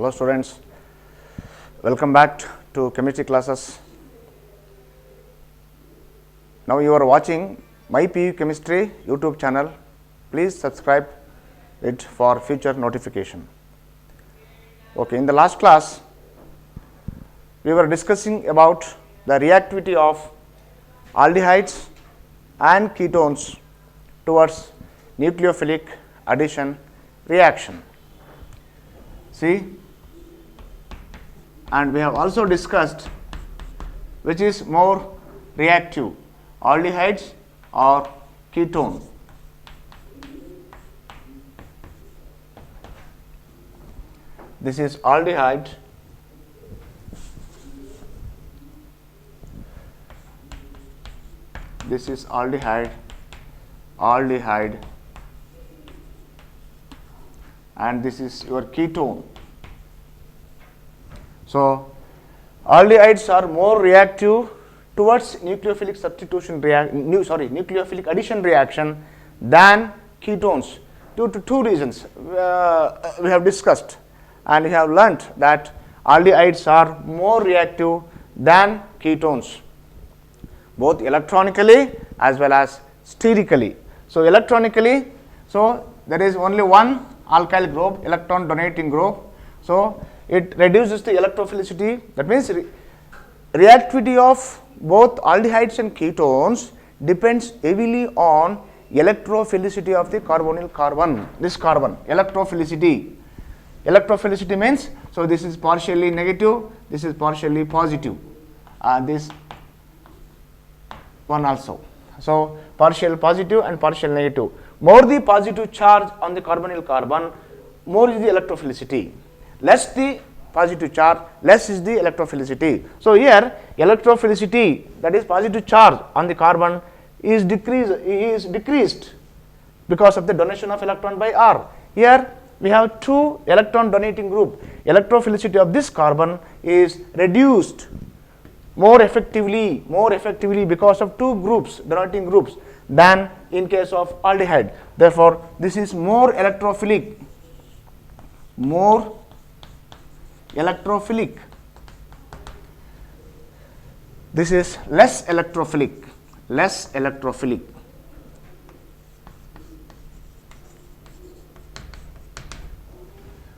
Hello students, welcome back to chemistry classes. Now you are watching My PU Chemistry YouTube channel. Please subscribe it for future notification. Okay, in the last class we were discussing about the reactivity of aldehydes and ketones towards nucleophilic addition reaction. See, and we have also discussed which is more reactive, aldehydes or ketone. This is aldehyde, this is aldehyde, and this is your ketone. So aldehydes are more reactive towards nucleophilic substitution nucleophilic addition reaction than ketones due to two reasons we have discussed, and we have learnt that aldehydes are more reactive than ketones, both electronically as well as sterically. So electronically, so there is only one alkyl group, electron donating group, so it reduces the electrophilicity. That means reactivity of both aldehydes and ketones depends heavily on electrophilicity of the carbonyl carbon. This carbon, electrophilicity means, so this is partially negative, this is partially positive, this one also. So partial positive and partial negative. More the positive charge on the carbonyl carbon, more is the electrophilicity. Less the positive charge, less is the electrophilicity. So here electrophilicity, that is positive charge on the carbon, is decreased because of the donation of electron by R. Here we have two electron donating group. Electrophilicity of this carbon is reduced more effectively because of two groups, donating groups, than in case of aldehyde. Therefore this is more electrophilic, this is less electrophilic.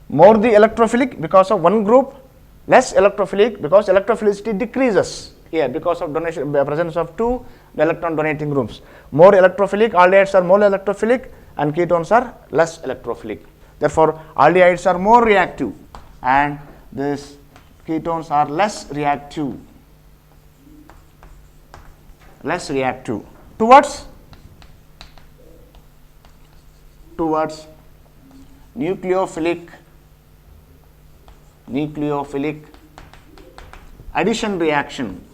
More the electrophilic because of one group, less electrophilic because electrophilicity decreases here because of donation, presence of two electron donating groups. More electrophilic, aldehydes are more electrophilic and ketones are less electrophilic. Therefore aldehydes are more reactive and these ketones are less reactive towards nucleophilic addition reaction.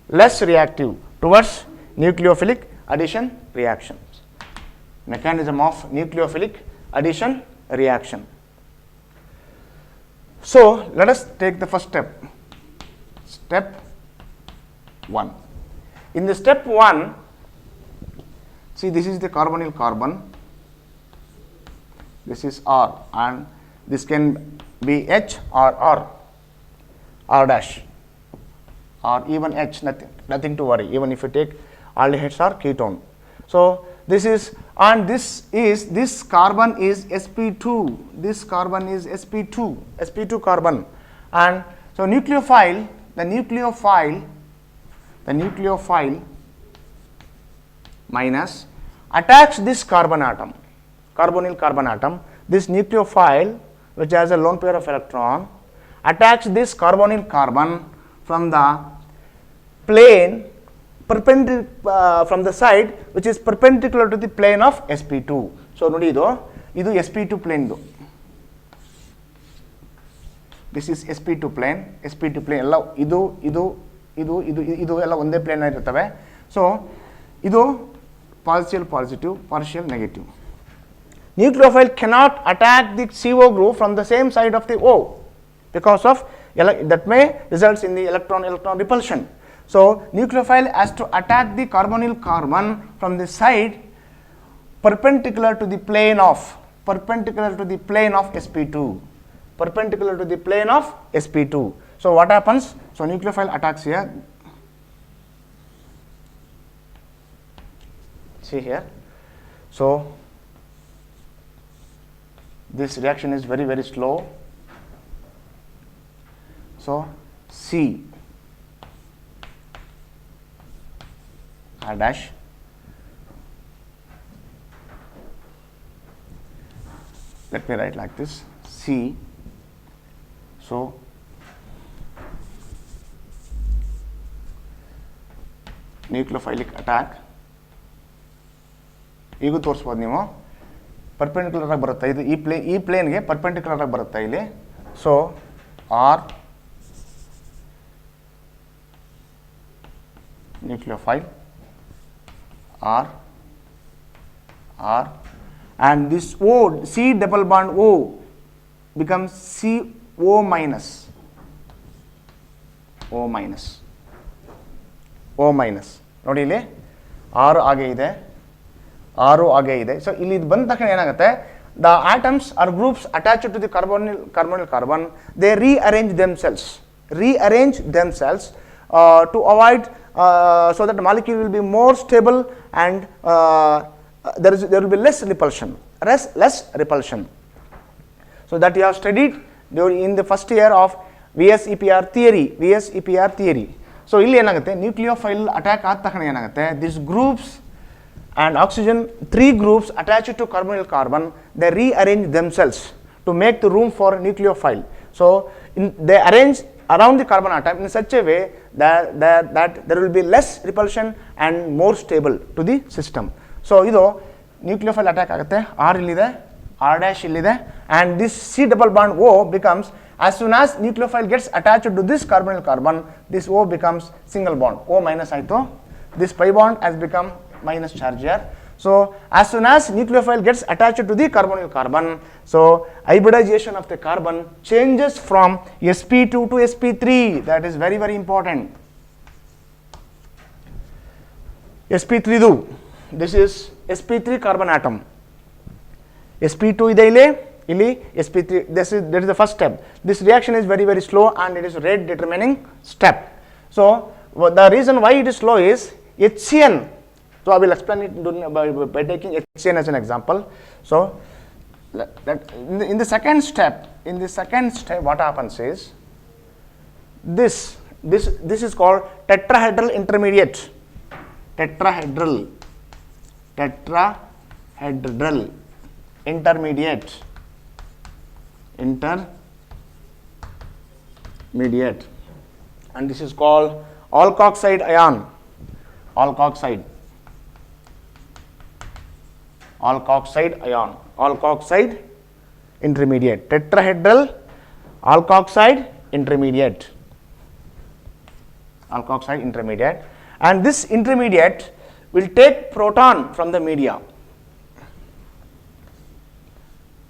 Less reactive towards nucleophilic addition reaction. Mechanism of nucleophilic addition reaction. So let us take the first step. Step 1. In the step 1, see, this is the carbonyl carbon, this is R, and this can be H or R dash, or even H, nothing to worry, even if you take aldehydes or ketone. So this is, and this carbon is sp2, this carbon is sp2 carbon, and so the nucleophile minus attacks this carbon atom, carbonyl carbon atom. This nucleophile, which has a lone pair of electron, attacks this carbonyl carbon from the plane from the side which is perpendicular to the plane of sp2. So nodi idu sp2 plane. This is sp2 plane ella idu ella onde plane iruttave. So idu partial positive, partial negative. Nucleophile cannot attack the CO group from the same side of the O because of that may results in the electron repulsion. So nucleophile has to attack the carbonyl carbon from the side perpendicular to the plane of sp2, perpendicular to the plane of sp2. So what happens? So nucleophile attacks here. See here. So this reaction is very, very slow. So C R dash let me write like this C. So nucleophilic attack ಈಗ ತೋರಿಸ್ಬೋದು ನೀವು perpendicular ಆಗಿ ಬರುತ್ತೆ ಇದು ಈ ಪ್ಲೇನ್ಗೆ perpendicular ಆಗಿ ಬರುತ್ತೆ ಇಲ್ಲಿ so R nucleophile R and this O C double bond O becomes CO minus ನೋಡಿ ಇಲ್ಲಿ ಆರು ಹಾಗೆ ಇದೆ ಸೊ ಇಲ್ಲಿ ಇದು ಬಂದ ತಕ್ಷಣ ಏನಾಗುತ್ತೆ the atoms or groups attached to the carbonyl carbon they rearrange themselves to avoid so that the molecule will be more stable and there will be less repulsion. So that you have studied in the first year of VSEPR theory. So ಇಲ್ಲಿ ಏನಾಗುತ್ತೆ nucleophile attack ಆದ ತಕ್ಷಣ ಏನಾಗುತ್ತೆ these groups and oxygen 3 groups attached to carbonyl carbon they rearrange themselves to make the room for nucleophile. So they arrange around the carbon atom in such a way that there will be less repulsion and more stable to the system. So idu nucleophile attack agutte R illide R dash illide and this C double bond O becomes as soon as nucleophile gets attached to this carbonyl carbon this O becomes single bond O minus aito this pi bond has become minus charge here. So as soon as nucleophile gets attached to the carbonyl carbon, so hybridization of the carbon changes from sp2 to sp3. That is very, very important. sp3 do this is sp3 carbon atom. sp2 ide illi sp3 that is the first step. This reaction is very, very slow and it is rate determining step. So the reason why it is slow is HCN. So I will explain it by taking HCN as an example. So in the second step, what happens is this is called tetrahedral intermediate. Tetrahedral intermediate, and this is called alkoxide ion. Alkoxide intermediate, tetrahedral alkoxide intermediate, and this intermediate will take proton from the media.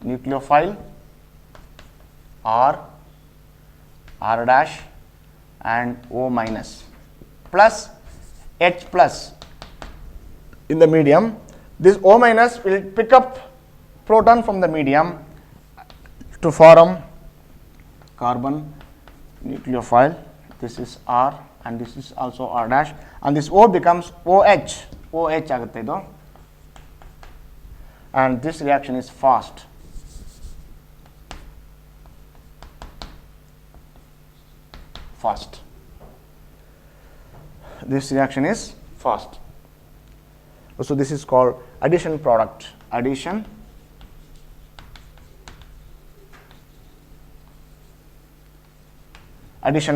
Nucleophile R dash and O minus plus H plus in the medium. This O minus will pick up proton from the medium to form carbon nucleophile. This is R and this is also R dash and this O becomes OH agutte idu and this reaction is fast. This reaction is fast. So this is called addition product. Addition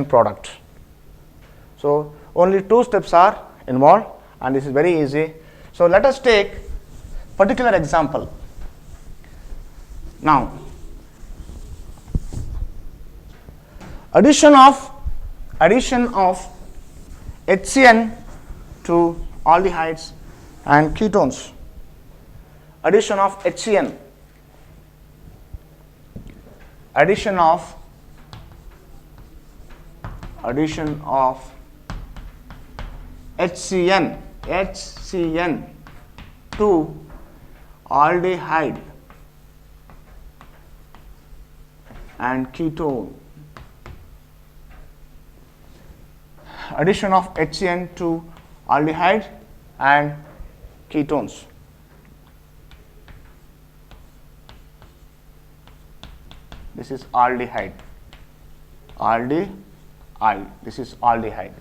product. So only 2 steps are involved and this is very easy. So let us take particular example. Now addition of HCN to aldehydes and ketones. Addition of HCN HCN to aldehyde and ketone. Addition of HCN to aldehyde and ketones. This is aldehyde. This is aldehyde.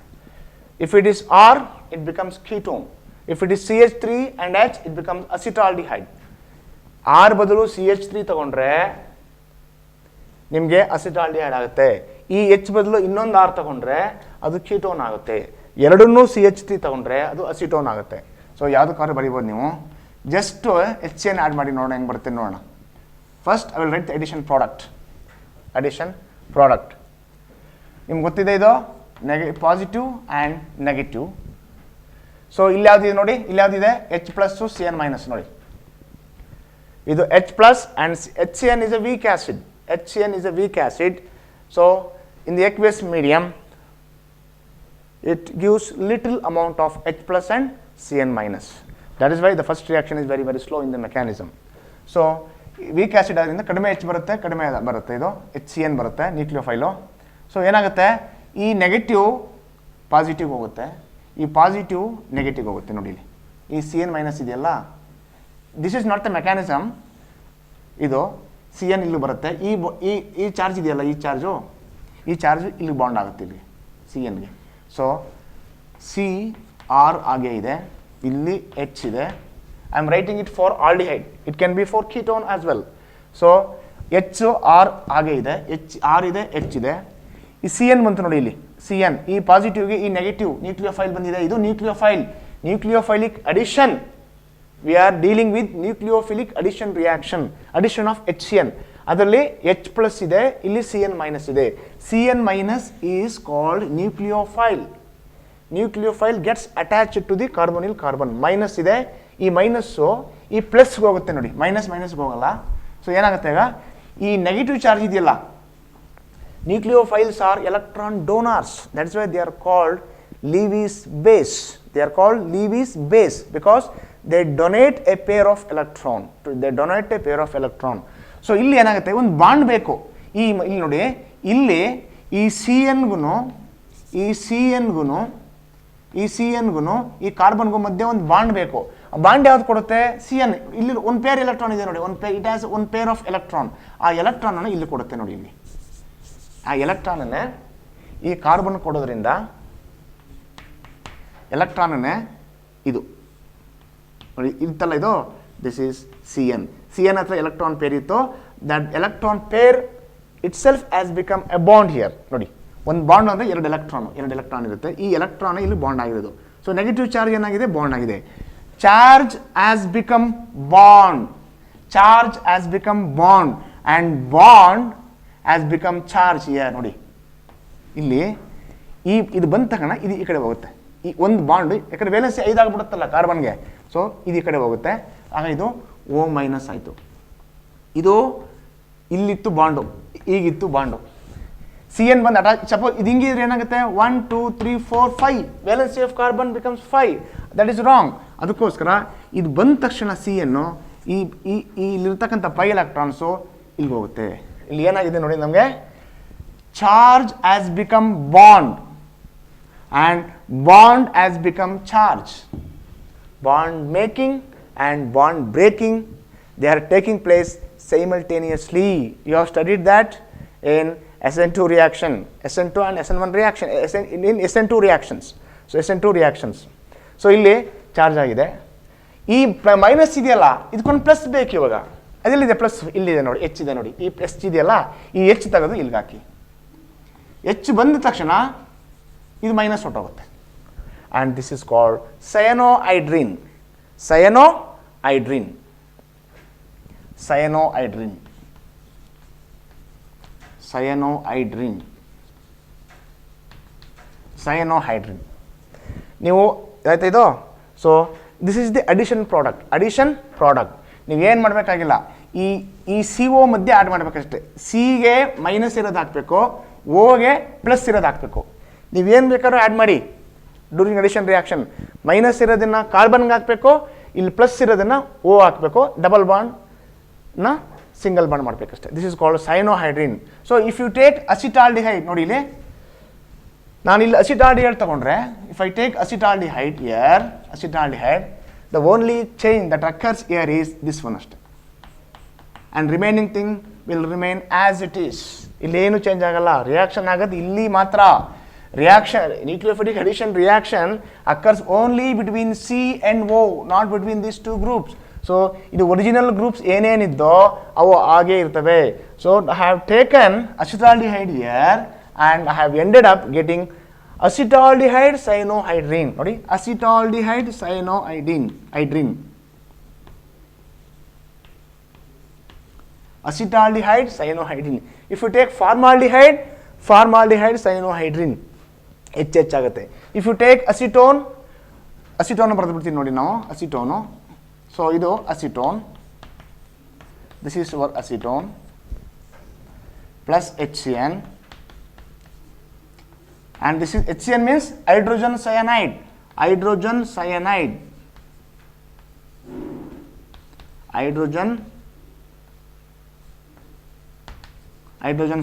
If it is R, it becomes ketone. If it is CH3 and H, it becomes acetaldehyde. R ಬದಲು CH3 ತಗೊಂಡ್ರೆ ನಿಮಗೆ acetaldehyde ಆಗುತ್ತೆ. ಈ H ಬದಲು ಇನ್ನೊಂದು R ತಗೊಂಡ್ರೆ ಅದು ketone ಆಗುತ್ತೆ. ಎರಡನ್ನೂ CH3 ತಗೊಂಡ್ರೆ ಅದು ಅಸಿಟೋನ್ ಆಗುತ್ತೆ. ಸೊ ಯಾವುದಕ್ಕಾದ್ರೂ ಬರೀಬೋದು ನೀವು. ಜಸ್ಟ್ HCN ಆ್ಯಡ್ ಮಾಡಿ ನೋಡೋಣ ಹೆಂಗೆ ಬರುತ್ತೆ ನೋಡೋಣ. First I will write the addition product. ನಿಮ್ಗೆ ಗೊತ್ತಿದೆ ಇದು ಪಾಸಿಟಿವ್ ಆ್ಯಂಡ್ ನೆಗೆಟಿವ್. ಸೊ ಇಲ್ಲಿ ಯಾವುದಿದೆ ನೋಡಿ, ಇಲ್ಲಿ ಯಾವುದಿದೆ H ಪ್ಲಸ್ಸು CN ಮೈನಸ್ ನೋಡಿ. ಇದು H plus and HCN is a weak acid. HCN is a weak acid. So in the aqueous medium, it gives little amount of H plus and CN minus. That is why the first reaction is very very slow in the mechanism. So weak acid ಆದ್ರಿಂದ ಕಡಿಮೆ H ಬರುತ್ತೆ, ಕಡಿಮೆ ಬರುತ್ತೆ, ಇದು HCN ಬರುತ್ತೆ ನ್ಯೂಕ್ಲಿಯೋಫೈಲು. So ಏನಾಗುತ್ತೆ, ಈ negative positive ಹೋಗುತ್ತೆ, ಈ ಪಾಸಿಟಿವ್ ನೆಗೆಟಿವ್ ಹೋಗುತ್ತೆ ನೋಡಿ. ಇಲ್ಲಿ ಈ CN ಮೈನಸ್ ಇದೆಯಲ್ಲ, this is not the mechanism. ಇದು CN ಇಲ್ಲಿ ಬರುತ್ತೆ, ಈ ಚಾರ್ಜ್ ಇದೆಯಲ್ಲ, ಈ ಚಾರ್ಜು ಇಲ್ಲಿ ಬಾಂಡ್ ಆಗುತ್ತೆ ಇಲ್ಲಿ CNಗೆ. ಸೊ CR ಹಾಗೆ ಇದೆ, ಇಲ್ಲಿ H ಇದೆ. I am writing it for aldehyde. It can be for ketone as well. So H R ಹಾಗೆ ಇದೆ, R ಇದೆ, H ಇದೆ. ಈ CN ಬಂತು ನೋಡಿ, ಇಲ್ಲಿ CN ಈ ಪಾಸಿಟಿವ್ಗೆ ಈ ನೆಗೆಟಿವ್ ನ್ಯೂಕ್ಲಿಯೋಫೈಲ್ ಬಂದಿದೆ. ಇದು nucleophilic addition. We are dealing with nucleophilic addition reaction, addition of HCN. ಅದರಲ್ಲಿ H ಪ್ಲಸ್ ಇದೆ, ಇಲ್ಲಿ CN ಮೈನಸ್ ಇದೆ. CN minus is called nucleophile. Nucleophile gets attached to the carbonyl carbon. Minus ಇದೆ, ಈ minus ಈ ಪ್ಲಸ್ಗೆ ಹೋಗುತ್ತೆ ನೋಡಿ, ಮೈನಸ್ಗೆ ಹೋಗಲ್ಲ. ಸೊ ಏನಾಗುತ್ತೆ ಈಗ, ಈ ನೆಗೆಟಿವ್ ಚಾರ್ಜ್ ಇದೆಯಲ್ಲ, nucleophiles are electron donors. That's why they are called Levy's base. They are called Levy's base because they donate a pair of electron. So ಇಲ್ಲಿ ಏನಾಗುತ್ತೆ, ಒಂದು ಬಾಂಡ್ ಬೇಕು. ಇಲ್ಲಿ ನೋಡಿ, ಇಲ್ಲಿ ಈ CNಗೂ ಈ ಕಾರ್ಬನ್ಗೂ ಮಧ್ಯೆ ಒಂದು ಬಾಂಡ್ ಬೇಕು. ಆ ಬಾಂಡ್ ಯಾವ್ದು ಕೊಡುತ್ತೆ? CN. ಇಲ್ಲಿ ಒಂದು ಪೇರ್ ಎಲೆಕ್ಟ್ರಾನ್ ಇದೆ ನೋಡಿ, it has one pair of electron. ಆ ಎಲೆಕ್ಟ್ರಾನ್ ಅನ್ನು ಇಲ್ಲಿ ಕೊಡುತ್ತೆ ನೋಡಿ. ಇಲ್ಲಿ ಆ ಎಲೆಕ್ಟ್ರಾನನ್ನೇ ಈ ಕಾರ್ಬನ್ ಕೊಡೋದ್ರಿಂದ ಎಲೆಕ್ಟ್ರಾನನ್ನೇ ಇದು ನೋಡಿ, ಇರ್ತಲ್ಲ ಇದು, ದಿಸ್ ಈಸ್ CN ಹತ್ರ ಎಲೆಕ್ಟ್ರಾನ್ ಪೇರ್ ಇತ್ತು. That electron pair itself has become a bond here ನೋಡಿ. ಒಂದು ಬಾಂಡ್ ಅಂದರೆ ಎರಡು ಎಲೆಕ್ಟ್ರಾನ್ ಇರುತ್ತೆ. ಈ ಎಲೆಕ್ಟ್ರಾನ್ ಇಲ್ಲಿ ಬಾಂಡ್ ಆಗಿರೋದು. ಸೊ ನೆಗೆಟಿವ್ ಚಾರ್ಜ್ ಏನಾಗಿದೆ, ಬಾಂಡ್ ಆಗಿದೆ. Charge has become bond and bond has become charge here ನೋಡಿ. ಇಲ್ಲಿ ಇದು ಬಂದ ತಕ್ಷಣ ಇದು ಈ ಕಡೆ ಹೋಗುತ್ತೆ. ಈ ಒಂದು ಬಾಂಡ್ ಯಾಕಂದರೆ ವೇಲೆನ್ಸಿ 5 ಆಗಿಬಿಡುತ್ತಲ್ಲ ಕಾರ್ಬನ್ಗೆ. ಸೊ ಇದು ಈ ಕಡೆ ಹೋಗುತ್ತೆ, ಆಗ ಇದು O ಮೈನಸ್ ಆಯಿತು. ಇದು ಇಲ್ಲಿತ್ತು ಬಾಂಡು, ಈಗಿತ್ತು ಬಾಂಡು. CN ಬಂದು ಅಟ್ಯಾಚ್. ಸಪೋಸ್ ಇದು ಹಿಂಗಿದ್ರೆ ಏನಾಗುತ್ತೆ, 1 2 3 4 5 valency of carbon becomes 5. That is wrong. ಅದಕ್ಕೋಸ್ಕರ ಇದು ಬಂದ ತಕ್ಷಣ CN ಇಲ್ಲಿರ್ತಕ್ಕಂಥ 5 ಎಲೆಕ್ಟ್ರಾನ್ಸು ಇಲ್ಲಿಗೆ ಹೋಗುತ್ತೆ. ಇಲ್ಲಿ ಏನಾಗಿದೆ ನೋಡಿ, ನಮಗೆ charge has become bond and bond has become charge. Bond making and bond breaking, they are taking place simultaneously. You have studied that in SN2 reaction, SN2 and SN1 reaction, in SN2 reactions. So SN2 reactions. So ಇಲ್ಲಿ charge ಆಗಿದೆ. ಈ minus ಇದೆಯಲ್ಲ, ಇದಕ್ಕೊಂದು plus ಬೇಕು ಇವಾಗ. ಅದೆಲ್ಲಿದೆ plus? ಇಲ್ಲಿದೆ ನೋಡಿ, H ಇದೆ ನೋಡಿ. ಈ ಪ್ಲಸ್ ಇದೆಯಲ್ಲ, ಈ H ತೆಗೆದು ಇಲ್ಲಿಗೆ ಹಾಕಿ. H ಬಂದ ತಕ್ಷಣ ಇದು ಮೈನಸ್ ಹೊಟ್ಟೋಗುತ್ತೆ. And this is called cyanohydrin. ನೀವು ಆಯ್ತಾ ಇದು? So this is the addition product. ನೀವೇನು ಮಾಡಬೇಕಾಗಿಲ್ಲ, ಈ CO ಮಧ್ಯೆ ಆ್ಯಡ್ ಮಾಡಬೇಕಷ್ಟೇ. Cಗೆ ಮೈನಸ್ ಇರೋದು ಹಾಕಬೇಕು, Oಗೆ ಪ್ಲಸ್ ಇರೋದು ಹಾಕಬೇಕು. ನೀವೇನು ಬೇಕಾದ್ರೂ ಆ್ಯಡ್ ಮಾಡಿ ಡ್ಯೂರಿಂಗ್ ಅಡಿಷನ್ ರಿಯಾಕ್ಷನ್. ಮೈನಸ್ ಇರೋದನ್ನು ಕಾರ್ಬನ್ಗೆ ಹಾಕಬೇಕು, ಇಲ್ಲಿ ಪ್ಲಸ್ ಇರೋದನ್ನು ಓ ಹಾಕಬೇಕು, ಡಬಲ್ ಬಾಂಡ್ನ ಸಿಂಗಲ್ ಬಾಂಡ್ ಮಾಡಬೇಕಷ್ಟೇ. This is called cyanohydrin. So if you take acetaldehyde, ನೋಡಿ ಇಲ್ಲಿ ನಾನು ಇಲ್ಲಿ ಅಸಿಟಾಲ್ಡಿಹೈಡ್ ತಗೊಂಡ್ರೆ, if I take acetaldehyde here, acetaldehyde, the only change that occurs here is this one ಅಷ್ಟೇ, and remaining thing will remain as it is. ಇಲ್ಲೇನು change ಆಗಲ್ಲ, reaction ಆಗೋದು ಇಲ್ಲಿ ಮಾತ್ರ. Reaction, nucleophilic addition reaction occurs only between C and O, not between these two groups. So, ಇದು original groups ಏನೇನಿದ್ದೋ ಅವು ಹಾಗೇ ಇರ್ತವೆ. So I have taken acetaldehyde here and I have ended up getting acetaldehyde cyanohydrin. ನೋಡಿ, acetaldehyde cyanohydrin, acetaldehyde cyanohydrin. If you take formaldehyde cyanohydrin ಹೆಚ್ಚಾಗುತ್ತೆ. If you take acetone ಬರೆದು ಬಿಡ್ತೀವಿ ನೋಡಿ ನಾವು, ಅಸಿಟೋನು. ಸೊ ಇದು acetone, this is your acetone plus HCN, and this is HCN means hydrogen cyanide, hydrogen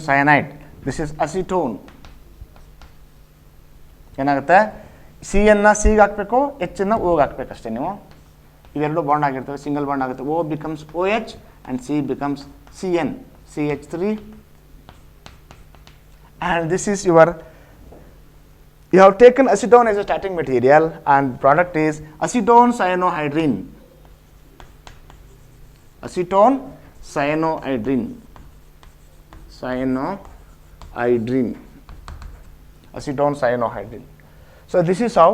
cyanide. This is acetone. ಏನಾಗುತ್ತೆ, C ಅನ್ನ ಸಿಗೆ ಹಾಕಬೇಕು, ಎಚ್ ಅನ್ನ ಓಗೆ ಹಾಕಬೇಕು ಅಷ್ಟೇ. ನೀವು ಇವೆರಡು ಬಾಂಡ್ ಆಗಿರ್ತವೆ, ಸಿಂಗಲ್ ಬಾಂಡ್ ಆಗುತ್ತೆ. O becomes OH and C becomes CN, CH3. And this is your, you have taken acetone as a starting material and product is acetone cyanohydrin. Acetone cyanohydrin. Acetone cyanohydrin. So this is how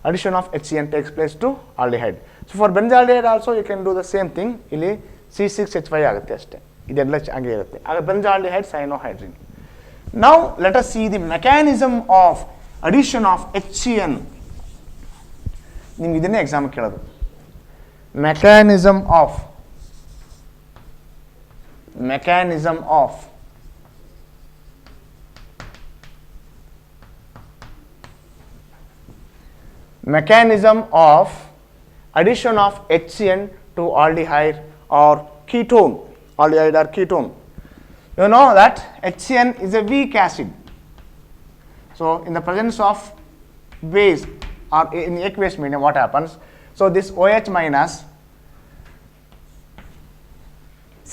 addition of HCN takes place to aldehyde. So for benzaldehyde also you can do the same thing. ಇಲ್ಲಿ C6H5 ಆಗುತ್ತೆ ಅಷ್ಟೇ, ಇದೆಲ್ಲ ಹಾಗೆ ಇರುತ್ತೆ. ಆಗ benzaldehyde cyanohydrin. Now let us see the mechanism of addition of HCN. ನಿಮ್ಗೆ ಇದನ್ನೇ exam ಕೇಳೋದು. mechanism of addition of HCN to aldehyde or ketone. Aldehyde or ketone. You know that HCN is a weak acid. So in the presence of base or in aqueous medium, what happens? So this OH minus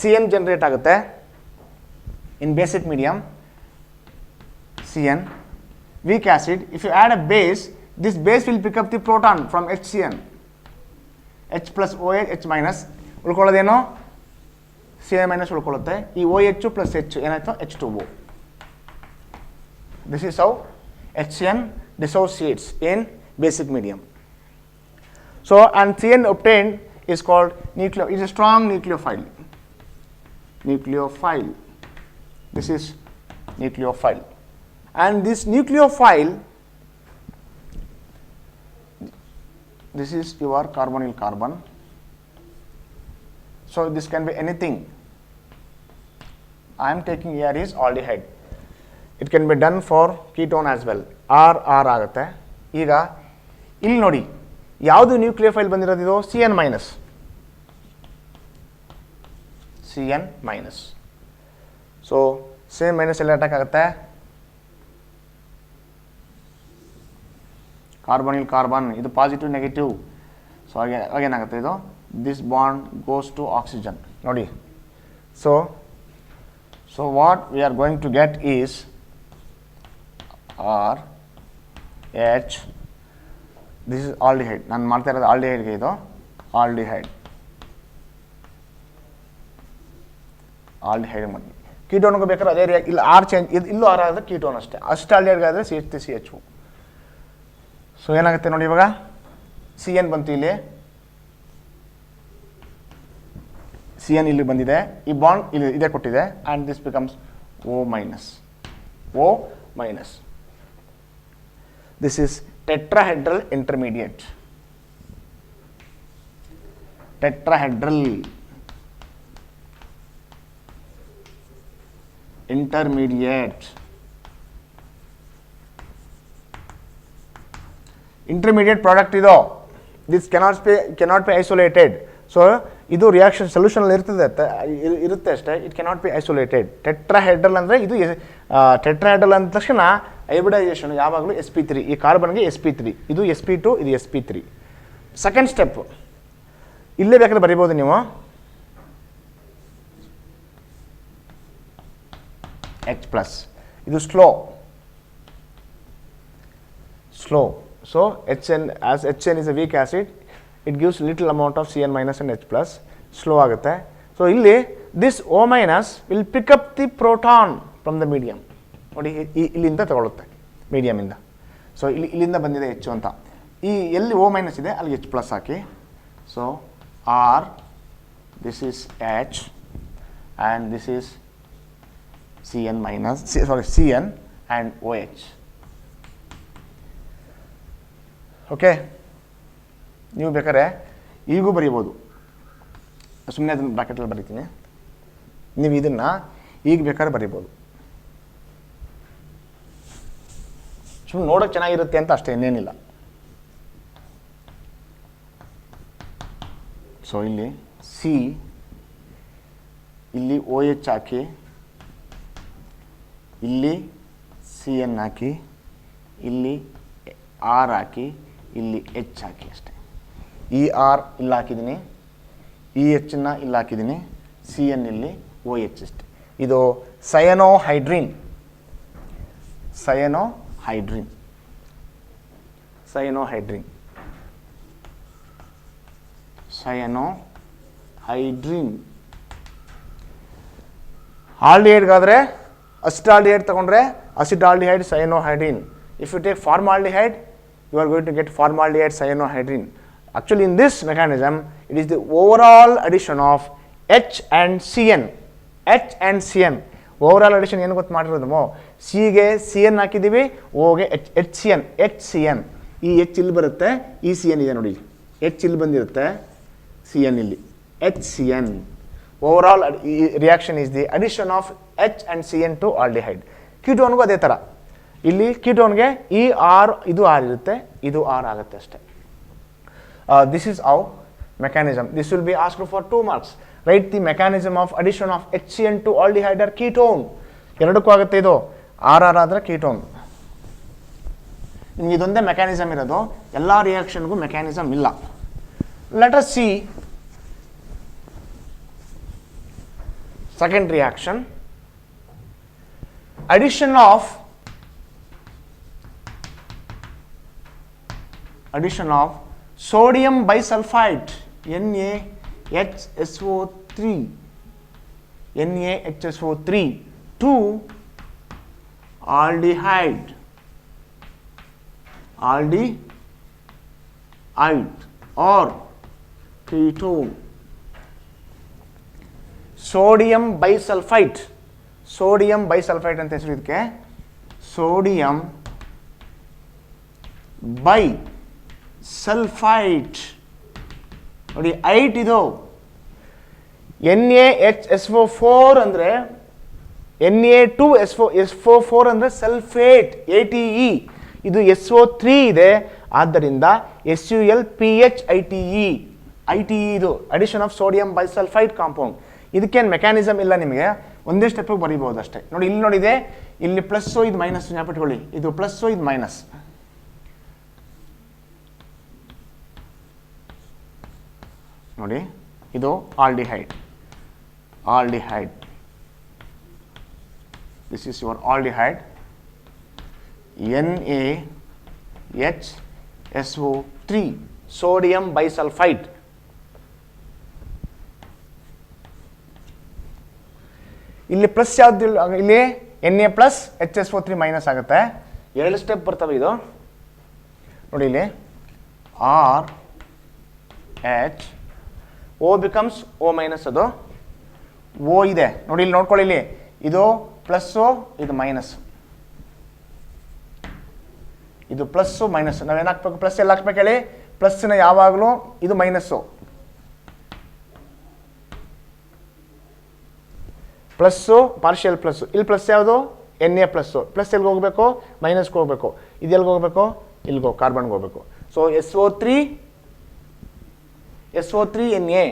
CN generate ಆಗುತ್ತೆ in basic medium, CN, weak acid. If you add a base, this base will pick up the proton from HCN. H plus OH, H minus ಉಳ್ಕೊಳ್ಳೋದೇನೋ CN minus ಉಳ್ಕೊಳ್ಳುತ್ತೆ. ಈ OH plus H ಏನಾಯ್ತು, H2O. This is how HCN dissociates in basic medium. So and CN obtained is called is a strong nucleophile. This is nucleophile, and this nucleophile, this is your carbonyl carbon. So this can be anything. I am taking here is aldehyde. It can be done for ketone as well. R ಆಗುತ್ತೆ. ಈಗ ಇಲ್ಲಿ ನೋಡಿ ಯಾವುದು nucleophile ಬಂದಿರೋದು, ಇದು CN minus. So same minus ಎಲ್ಲ attack ಆಗುತ್ತೆ, carbonyl carbon, ಇದು ಪಾಸಿಟಿವ್ ನೆಗೆಟಿವ್. ಸೊ ಹಾಗೇನಾಗುತ್ತೆ, ಇದು this bond goes to oxygen. ನೋಡಿ, so what we are going to get is R H, this is aldehyde. ನಾನು ಮಾಡ್ತಾ ಇರೋದು ಆಲ್ಡಿಹೈಡ್ಗೆ, ಇದು ಆಲ್ಡಿಹೈಡ್ ಮಾಡಿ. ಕೀಟೋನ್ಗೆ ಬೇಕಾದ್ರೆ ಅದೇ ಇಲ್ಲಿ ಆರ್ ಚೇಂಜ್, ಇಲ್ಲೂ ಆರ್ ಆದರೆ ಕೀಟೋನ್ ಅಷ್ಟೇ. ಅಸಿಟಾಲ್ಡಿಹೈಡ್ಗೆ ಆದರೆ CH3CH2. ಸೊ ಏನಾಗುತ್ತೆ ನೋಡಿ, ಇವಾಗ CN ಬಂತು, ಇಲ್ಲಿ CN ಇಲ್ಲಿ ಬಂದಿದೆ, ಈ ಬಾಂಡ್ ಇಲ್ಲಿ ಇದೇ ಕೊಟ್ಟಿದೆ, and this becomes O minus. This is tetrahedral intermediate. Intermediate product ಇದು. This cannot be isolated. So ಇದು ರಿಯಾಕ್ಷನ್ ಸೊಲ್ಯೂಷನಲ್ಲಿ ಇರುತ್ತೆ ಅಷ್ಟೇ, it cannot be isolated. Tetrahedral ಅಂದರೆ ಇದು ಟೆಟ್ರಾಹೆಡ್ರಲ್ ಅಂದ ತಕ್ಷಣ ಹೈಬ್ರಿಡೈಸೇಷನ್ ಯಾವಾಗಲೂ sp3, ಈ ಕಾರ್ಬನ್ಗೆ sp3, ಇದು sp2, ಇದು sp3. ಸೆಕೆಂಡ್ ಸ್ಟೆಪ್ ಇಲ್ಲೇ ಬೇಕಾದ್ರೆ ಬರಿಬೋದು ನೀವು, H+. ಇದು slow. So HN, as HN is a weak acid, it gives little amount of Cn- and H+, slow ಆಗುತ್ತೆ. ಸೊ ಇಲ್ಲಿ this O- will pick up the proton from the medium. ನೋಡಿ ಇಲ್ಲಿಂದ ತಗೊಳುತ್ತೆ ಮೀಡಿಯಮಿಂದ. ಸೊ ಇಲ್ಲಿಂದ ಬಂದಿದೆ ಹೆಚ್ಚು ಅಂತ, ಈ ಎಲ್ಲಿ O- ಇದೆ ಅಲ್ಲಿಗೆ H+ hockey. So R, this is H and this is Cn- Cn and OH. Okay, ನೀವು ಬೇಕಾದ್ರೆ ಈಗೂ ಬರೀಬೋದು, ಸುಮ್ಮನೆ ಅದನ್ನು ಬ್ರಾಕೆಟಲ್ಲಿ ಬರೀತೀನಿ, ನೀವು ಇದನ್ನು ಈಗ ಬೇಕಾದ್ರೆ ಬರೀಬೋದು, ಸುಮ್ಮನೆ ನೋಡೋಕೆ ಚೆನ್ನಾಗಿರುತ್ತೆ ಅಂತ ಅಷ್ಟೇ, ಇನ್ನೇನಿಲ್ಲ. ಸೊ ಇಲ್ಲಿ ಸಿ, ಇಲ್ಲಿ OH ಹಾಕಿ, ಇಲ್ಲಿ Cn ಹಾಕಿ, ಇಲ್ಲಿ R ಹಾಕಿ, ಇಲ್ಲಿ H ಹಾಕಿ ಅಷ್ಟೇ. ಈ R ಇಲ್ಲಿ ಹಾಕಿದ್ದೀನಿ, ಈ Hನ ಇಲ್ಲಿ ಹಾಕಿದ್ದೀನಿ, Cn ಇಲ್ಲಿ OH ಅಷ್ಟೇ. ಇದು ಸಯನೋಹೈಡ್ರಿನ್. ಆಲ್ಡಿಹೈಡ್ಗಾದರೆ ಅಸಿಟಾಲ್ಡಿಹೈಡ್ ತಗೊಂಡ್ರೆ acetaldehyde ಸಯನೋಹೈಡ್ರಿನ್. If you take formaldehyde, you are going to get formaldehyde cyanohydrin. Actually, in this mechanism, it is the overall addition of H and Cn. Overall addition ಏನು ಗೊತ್ತು ಮಾಡಿರೋದು, ಸಿಗೆ Cn ಹಾಕಿದ್ದೀವಿ, ಓಗೆ HCN. ಈ H ಇಲ್ಲಿ ಬರುತ್ತೆ, ಈ Cn ಇದೆ ನೋಡಿ, H ಇಲ್ಲಿ ಬಂದಿರುತ್ತೆ, Cn ಇಲ್ಲಿ HCN. Overall reaction is the addition of H and Cn to aldehyde. ಕೀಟೋನ್ಗೂ ಅದೇ ಥರ, ಇಲ್ಲಿ ಕೀಟೋನ್ಗೆ ಈ R, ಇದು R ಇರುತ್ತೆ, ಇದು R ಆಗುತ್ತೆ ಅಷ್ಟೇ. This is how mechanism. This will be asked for 2 marks. Right the mechanism of addition of HCN to aldehyde or ketone. ಎರಡಕ್ಕೂ ಆಗುತ್ತೆ ಇದು, R ಆದರೆ ಕೀಟೋನ್. ನಿಮ್ಗೆ ಇದೊಂದೇ ಮೆಕ್ಯಾನಿಸಮ್ ಇರೋದು, ಎಲ್ಲ ರಿಯಾಕ್ಷನ್ಗೂ ಮೆಕ್ಯಾನಿಸಮ್ ಇಲ್ಲ. Let us see second reaction. Addition of sodium bisulfite NaHSO3 to aldehyde or ketone. Sodium bisulphite ಅಂತ ಹೆಸರು ಇದಕ್ಕೆ. ಸೋಡಿಯಂ ಬೈಸಲ್ಫೈಟ್ ನೋಡಿ, ಐಟ್ ಇದು. NaHSO4 ಅಂದರೆ Na2SO4 ಅಂದರೆ ಸಲ್ಫೇಟ್, ATE. ಇದು SO3 ಇದೆ, ಆದ್ದರಿಂದ SULPHITE. ಇದು ಅಡಿಷನ್ ಆಫ್ ಸೋಡಿಯಂ ಬೈಸಲ್ಫೈಟ್ ಕಾಂಪೌಂಡ್. ಇದಕ್ಕೇನು ಮೆಕ್ಯಾನಿಸಮ್ ಇಲ್ಲ, ನಿಮಗೆ ಒಂದೇ ಸ್ಟೆಪ್ಪಿಗೆ ಬರೀಬಹುದು ಅಷ್ಟೇ. ನೋಡಿ ಇಲ್ಲಿ ನೋಡಿದೆ, ಇಲ್ಲಿ ಪ್ಲಸ್ಸು ಇದು ಮೈನಸ್, ಜ್ಞಾಪಿಟ್ಕೊಳ್ಳಿ, ಇದು ಪ್ಲಸ್ಸು ಇದು ಮೈನಸ್. ನೋಡಿ ಇದು aldehyde. This is your aldehyde, NaHSO3 sodium bisulphite. ಇಲ್ಲಿ ಪ್ಲಸ್ ಯಾವ್ದು, ಇಲ್ಲಿ Na+HSO3 ಮೈನಸ್ ಆಗುತ್ತೆ. 2 ಸ್ಟೆಪ್ ಬರ್ತವೆ ಇದು ನೋಡಿ. ಇಲ್ಲಿ RH, O becomes O minus, ಅದು O ಇದೆ ನೋಡಿ, ಇಲ್ಲಿ ನೋಡ್ಕೊಳ್ಳಿ, ಇಲ್ಲಿ ಇದು ಪ್ಲಸ್ಸು ಇದು ಮೈನಸ್, ಇದು ಪ್ಲಸ್ಸು ಮೈನಸ್. ನಾವೇನು ಹಾಕ್ಬೇಕು, ಪ್ಲಸ್ ಎಲ್ಲ ಹಾಕ್ಬೇಕು ಹೇಳಿ, ಪ್ಲಸ್ಸಿನ ಯಾವಾಗಲೂ ಇದು ಮೈನಸ್ಸು, ಪ್ಲಸ್ಸು ಪಾರ್ಷಿಯಲ್ ಪ್ಲಸ್ಸು. ಇಲ್ಲಿ ಪ್ಲಸ್ ಯಾವುದು, Na ಪ್ಲಸ್ಸು. ಪ್ಲಸ್ ಎಲ್ಲಿಗೆ ಹೋಗಬೇಕು, ಮೈನಸ್ಗೆ ಹೋಗಬೇಕು. ಇದು ಎಲ್ಲಿಗೆ ಹೋಗಬೇಕು, ಇಲ್ಲಿಗೋ ಕಾರ್ಬನ್ಗೆ ಹೋಗಬೇಕು. So SO3 SO3Na.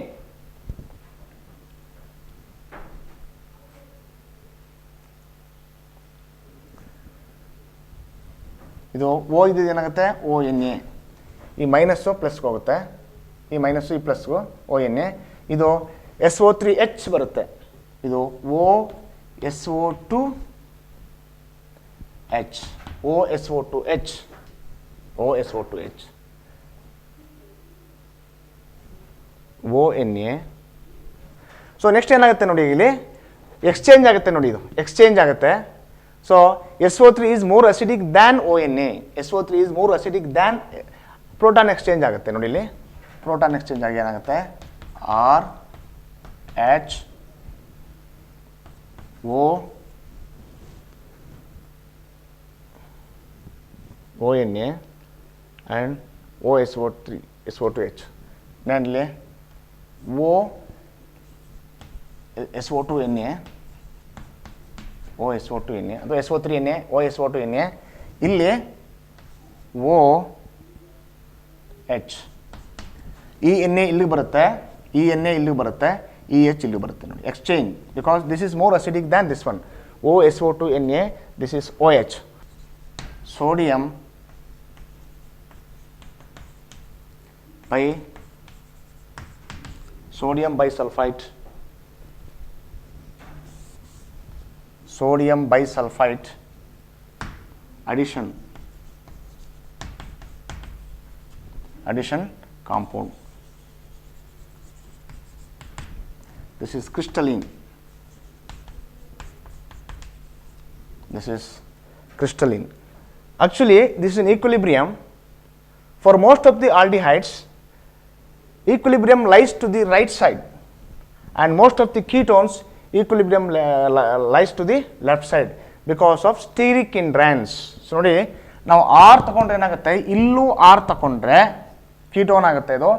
ಇದು ಓ ಇದು ಏನಾಗುತ್ತೆ ONA. ಈ ಮೈನಸ್ಸು ಪ್ಲಸ್ಗೆ ಹೋಗುತ್ತೆ, ಈ ಮೈನಸ್ಸು ಈ ಪ್ಲಸ್ಗೂ ONA. ಇದು SO3H ಬರುತ್ತೆ, ಇದು OSO2H. OSO2H. ONA. So next ಏನಾಗುತ್ತೆ ನೋಡಿ, ಇಲ್ಲಿ ಎಕ್ಸ್ಚೇಂಜ್ ಆಗುತ್ತೆ ನೋಡಿ, ಇದು ಎಕ್ಸ್ಚೇಂಜ್ ಆಗುತ್ತೆ. So SO3 is more acidic than ONA. SO3 is more acidic than proton exchange ಆಗುತ್ತೆ ನೋಡಿ, ಇಲ್ಲಿ ಪ್ರೋಟಾನ್ ಎಕ್ಸ್ಚೇಂಜ್ ಆಗಿ ಏನಾಗುತ್ತೆ ONA and SO2H. ಇಲ್ಲಿ SO2Na, OSO2Na, ಅದು SO3Na, OSO2Na. ಇಲ್ಲಿ OH. ಈ NA ಇಲ್ಲಿಗೆ ಬರುತ್ತೆ, ಈ NA ಇಲ್ಲಿಗೆ ಬರುತ್ತೆ, ಈ H ಇಲ್ಲಿಗೆ ಬರುತ್ತೆ ನೋಡಿ. Exchange, because this is more acidic than this one. OSO2Na, this is OH. Sodium bisulfite. Sodium bisulfite addition compound. This is crystalline. Actually, this is in equilibrium. For most of the aldehydes, equilibrium lies to the right side, and most of the ketones equilibrium lies to the left side because of steric hindrance. So ನೋಡಿ, ನಾವು R ತಗೊಂಡ್ರೆ ಏನಾಗುತ್ತೆ, ಇಲ್ಲೂ R ತಗೊಂಡ್ರೆ ketone ಆಗುತ್ತೆ. ಇದು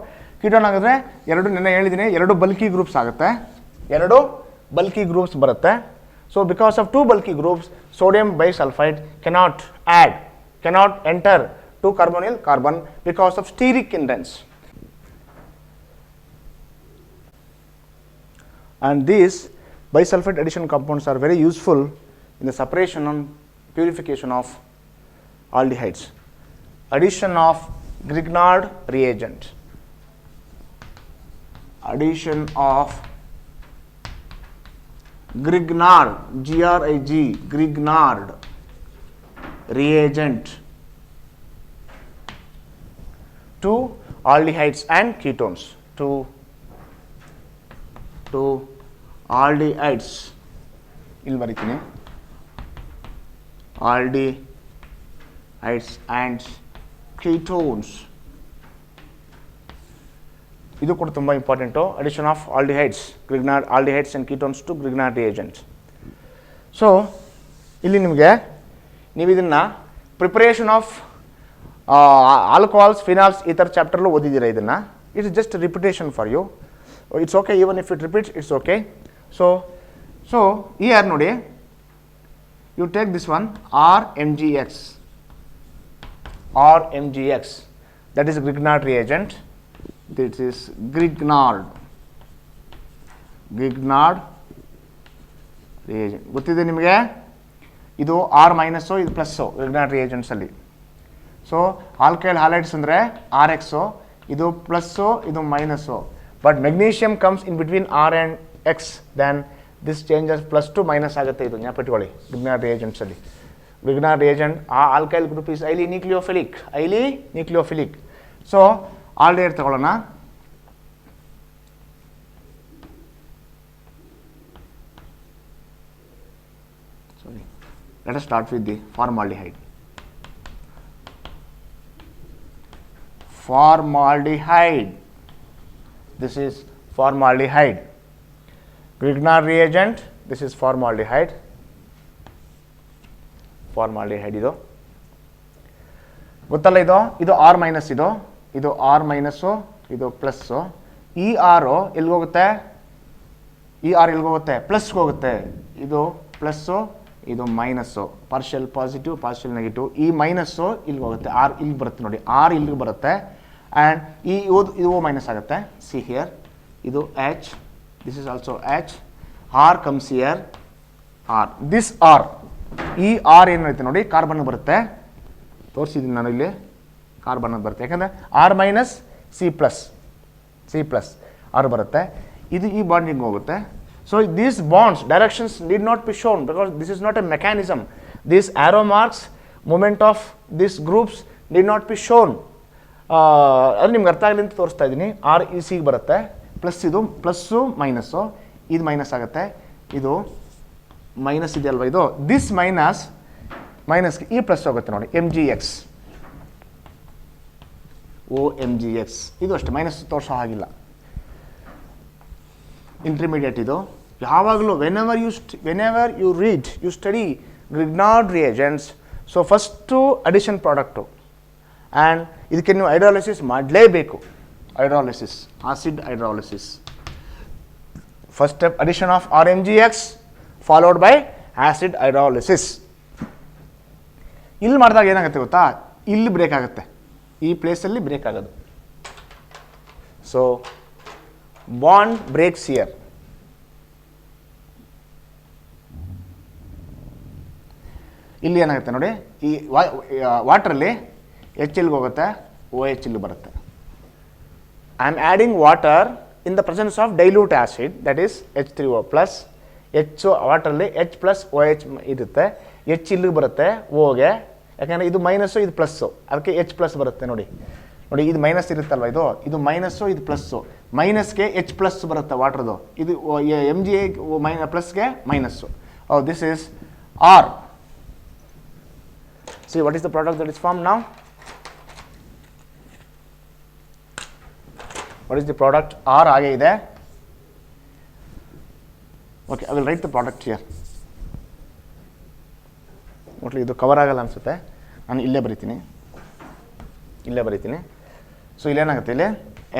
ketone ಆಗಿದ್ರೆ ಎರಡು ನೆನ್ನೆ ಹೇಳಿದ್ದೀನಿ, ಎರಡು ಬಲ್ಕಿ ಗ್ರೂಪ್ಸ್ ಆಗುತ್ತೆ, ಎರಡು ಬಲ್ಕಿ ಗ್ರೂಪ್ಸ್ ಬರುತ್ತೆ. So because of two bulky groups, sodium bisulfite cannot enter to carbonyl carbon because of steric hindrance. And these bisulfite addition compounds are very useful in the separation and purification of aldehydes. Addition of Grignard reagent. Grignard, Grignard reagent to aldehydes and ketones. To aldehydes, ಇಲ್ಲಿ ಬರೀತೀನಿ, aldehydes and ketones. ಇದು ಕೂಡ ತುಂಬ important. Addition of aldehydes and ketones to Grignard reagent. So ಇಲ್ಲಿ ನಿಮಗೆ ನೀವು ಇದನ್ನು preparation of alcohols, phenols ಈ ಥರ ಚಾಪ್ಟರ್ಲು ಓದಿದ್ದೀರಾ. ಇದನ್ನು it is just repetition for you. It's okay, even if it repeats it's okay. So here ನೋಡಿ, you take this one RMGX, that is Grignard reagent. This is Grignard reagent. ಗೊತ್ತಿದೆ ನಿಮಗೆ, ಇದು R minus, ಇದು plus Grignard reagents ಅಲ್ಲಿ. So alkyl ಹಾಲೈಡ್ಸ್ ಅಂದರೆ RX, ಇದು plus, ಇದು minus. But magnesium comes in between R and X, then this changes plus to minus ಆಗುತ್ತೆ. ಇದು ಜ್ಞಾಪಕಟ್ಕೊಳ್ಳಿ Grignard reagents ಅಲ್ಲಿ. Grignard reagent, ಆ alkyl group is highly nucleophilic. So aldehyde ತಗೊಳ್ಳೋಣ. Let us start with the formaldehyde. This is formaldehyde. Grignard reagent, this is formaldehyde. ಇದು ಗೊತ್ತಲ್ಲ, ಇದು R minus, ಇದು R minus, ಇದು ಪ್ಲಸ್ಸು. ಈ R ಎಲ್ಲಿಗೋಗುತ್ತೆ, ಪ್ಲಸ್ಗೆ ಹೋಗುತ್ತೆ. ಇದು ಪ್ಲಸ್ಸು, ಇದು minus, partial positive partial negative. ಈ ಮೈನಸ್ಸು ಇಲ್ಲಿಗೆ ಹೋಗುತ್ತೆ, R ಇಲ್ಲಿಗೆ ಬರುತ್ತೆ ನೋಡಿ, R ಇಲ್ಲಿಗೆ ಬರುತ್ತೆ. ಆ್ಯಂಡ್ ಇದು O ಮೈನಸ್ ಆಗುತ್ತೆ. ಸಿ ಹಿಯರ್ ಇದು H, this is also H, R comes here R, this R, ಈ R ಏನೈತೆ ನೋಡಿ ಕಾರ್ಬನ್ ಬರುತ್ತೆ, ತೋರಿಸಿದ್ದೀನಿ ನಾನು ಇಲ್ಲಿ ಕಾರ್ಬನ್ ಬರುತ್ತೆ, ಯಾಕಂದರೆ R minus C plus R ಬರುತ್ತೆ, ಇದು ಈ ಬಾಂಡಿಂಗ್ ಹೋಗುತ್ತೆ. So these bonds directions need not be shown because this is not a mechanism. These arrow marks movement of this groups need not be shown. ಅದು ನಿಮ್ಗೆ ಅರ್ಥ ಆಗಲಿ ಅಂತ ತೋರಿಸ್ತಾ ಇದ್ದೀನಿ. R ಈ ಸಿಗೆ ಬರುತ್ತೆ, ಪ್ಲಸ್ ಇದು ಪ್ಲಸ್ಸು ಮೈನಸ್ಸು, ಇದು ಮೈನಸ್ ಆಗುತ್ತೆ, ಇದು ಮೈನಸ್ ಇದೆಯಲ್ವ ಇದು, ದಿಸ್ ಮೈನಸ್ಗೆ ಈ ಪ್ಲಸ್ ಹೋಗುತ್ತೆ ನೋಡಿ, MgX, OMgX, ಇದು ಅಷ್ಟೇ, ಮೈನಸ್ ತೋರಿಸೋ ಹಾಗಿಲ್ಲ. ಇಂಟರ್ಮೀಡಿಯೇಟ್ ಇದು ಯಾವಾಗಲೂ whenever you read you study Grignard reagents, so first addition product and ಇದಕ್ಕೆ ನೀವು ಹೈಡ್ರಾಲಿಸಿಸ್ ಮಾಡಲೇಬೇಕು. Hydrolysis, acid hydrolysis, first step addition of RMgX followed by acid hydrolysis. ಇಲ್ಲಿ ಮಾಡಿದಾಗ ಏನಾಗುತ್ತೆ ಗೊತ್ತಾ, ಇಲ್ಲಿ ಬ್ರೇಕ್ ಆಗುತ್ತೆ, ಈ ಪ್ಲೇಸಲ್ಲಿ ಬ್ರೇಕ್ ಆಗೋದು. So bond breaks here. ಇಲ್ಲಿ ಏನಾಗುತ್ತೆ ನೋಡಿ, ಈ ವಾಟ್ರಲ್ಲಿ H ಇಲ್ಲಿಗೆ ಹೋಗುತ್ತೆ, OH ಇಲ್ಲಿ ಬರುತ್ತೆ. I am adding water in the presence of dilute acid, that is H3O plus. H ವಾಟ್ರಲ್ಲಿ H plus OH ಇರುತ್ತೆ, H ಇಲ್ಲಿಗೆ ಬರುತ್ತೆ Oಗೆ, ಯಾಕಂದರೆ ಇದು ಮೈನಸ್ಸು ಇದು ಪ್ಲಸ್ಸು, ಅದಕ್ಕೆ H ಪ್ಲಸ್ ಬರುತ್ತೆ. ನೋಡಿ ಇದು ಮೈನಸ್ ಇರುತ್ತಲ್ವ, ಇದು ಮೈನಸ್ಸು ಇದು ಪ್ಲಸ್ಸು, ಮೈನಸ್ಗೆ H ಪ್ಲಸ್ ಬರುತ್ತೆ ವಾಟ್ರದು, ಇದು Mg ಪ್ಲಸ್ಗೆ minus. This is R. See what is the product that is formed now? What is the product? R ಆಗೆ ಇದೆ. Okay, I will write the product here. Mostly ಇದು cover ಆಗಲ್ಲ ಅನಿಸುತ್ತೆ, ನಾನು ಇಲ್ಲೇ ಬರಿತೀನಿ. ಸೊ ಇಲ್ಲೇನಾಗುತ್ತೆ, ಇಲ್ಲಿ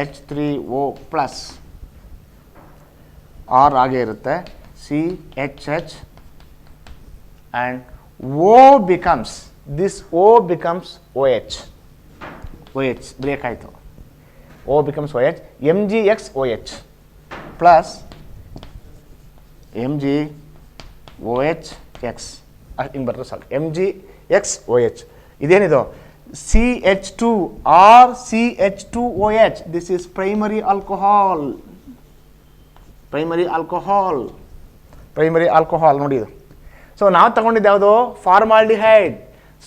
H3O ಪ್ಲಸ್, R ಆಗೆ ಇರುತ್ತೆ, CHH and O becomes, this O becomes OH break ಆಯಿತು, O becomes OH, MgX OH plus MgOHX, ಹಿಂಗೆ ಬರ್ತದೆ ಸಾಕು, MgX OH. ಇದೇನಿದು CH2 or CH2OH, this is primary alcohol ನೋಡಿ ಇದು. ಸೊ ನಾವು ತಗೊಂಡಿದ್ದು ಯಾವುದು, formaldehyde.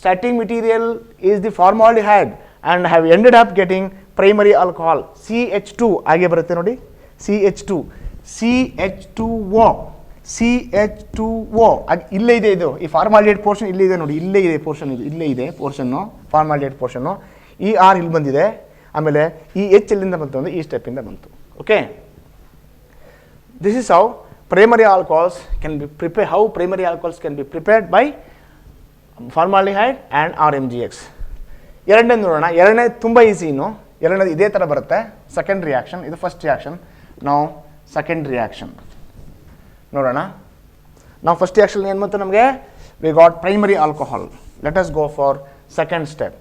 Starting material is the formaldehyde and have ended up getting primary alcohol. CH2 ಹಾಗೆ ಬರುತ್ತೆ ನೋಡಿ, CH2O ಇಲ್ಲೇ ಇದೆ, ಇದು ಈ ಫಾರ್ಮಾಲ್ಡಿಹೈಡ್ ಪೋರ್ಷನ್ ಇಲ್ಲೇ ಇದೆ ನೋಡಿ, ಇಲ್ಲೇ ಇದೆ ಪೋರ್ಷನ್, ಇದು ಇಲ್ಲೇ ಇದೆ ಪೋರ್ಷನ್ನು, ಫಾರ್ಮಾಲ್ಡಿಹೈಡ್ ಪೋರ್ಷನ್ನು. ಈ R ಇಲ್ಲಿ ಬಂದಿದೆ, ಆಮೇಲೆ ಈ H ಎಲ್ಲಿಂದ ಬಂತು ಅಂದರೆ ಈ ಸ್ಟೆಪ್ಪಿಂದ ಬಂತು. Okay, this is how primary alcohols can be prepared, how primary alcohols can be prepared by formaldehyde and RMgX. ಎರಡನೇ ನೋಡೋಣ. ಎರಡನೇ ತುಂಬ ಈಸಿ, ಎರಡನೇದು ಇದೇ ಥರ ಬರುತ್ತೆ, ಸೆಕೆಂಡ್ ರಿಯಾಕ್ಷನ್, ಇದು ಫಸ್ಟ್ ರಿಯಾಕ್ಷನ್. ನಾವು ಸೆಕೆಂಡ್ ರಿಯಾಕ್ಷನ್ ನೋಡೋಣ. ನಾವು ಫಸ್ಟ್ ರಿಯಾಕ್ಷನ್ ಏನು ಬಂತು ನಮಗೆ, we got primary alcohol. Let us go for second step.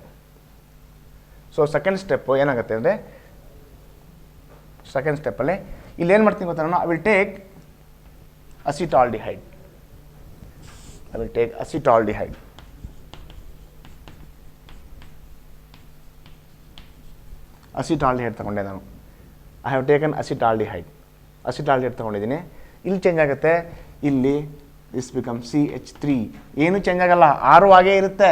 So second step ಏನಾಗುತ್ತೆ ಅಂದರೆ, ಸೆಕೆಂಡ್ ಸ್ಟೆಪ್ಪಲ್ಲಿ ಇಲ್ಲಿ ಏನು ಮಾಡ್ತೀನಿ ಗೊತ್ತಾ, ನಾನು I will take acetaldehyde. acetaldehyde ತಗೊಂಡೆ ನಾನು. ಐ ಹ್ಯಾವ್ ಟೇಕನ್ acetaldehyde ತಗೊಂಡಿದ್ದೀನಿ. ಇಲ್ಲಿ ಚೇಂಜ್ ಆಗುತ್ತೆ, ಇಲ್ಲಿ ದಿಸ್ ಬಿಕಮ್ CH3. ಏನು ಚೇಂಜ್ ಆಗಲ್ಲ, ಆರು ಹಾಗೇ ಇರುತ್ತೆ,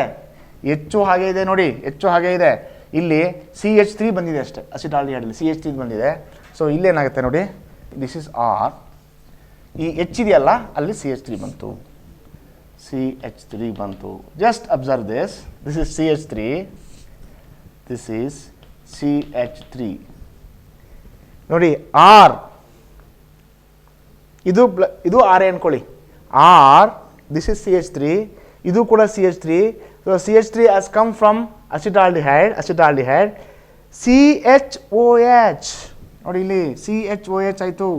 ಹೆಚ್ಚು ಹಾಗೆ ಇದೆ ನೋಡಿ, ಹೆಚ್ಚು ಹಾಗೆ ಇದೆ. ಇಲ್ಲಿ CH3 ಬಂದಿದೆ ಅಷ್ಟೇ, acetaldehyde CH3 ಬಂದಿದೆ. ಸೊ ಇಲ್ಲೇನಾಗುತ್ತೆ ನೋಡಿ, ದಿಸ್ ಇಸ್ R, ಈ H ಇದೆಯಲ್ಲ ಅಲ್ಲಿ CH3 ಬಂತು. Just observe this is CH3, this is CH3 ನೋಡಿ. R ಇದು R ಅನ್ಕೊಳ್ಳಿ, R, ದಿಸ್ ಇಸ್ CH3, ಇದು ಕೂಡ CH3. So CH3 has come from acetaldehyde. CHOH ನೋಡಿ, ಇಲ್ಲಿ CHOH ಆಯಿತು.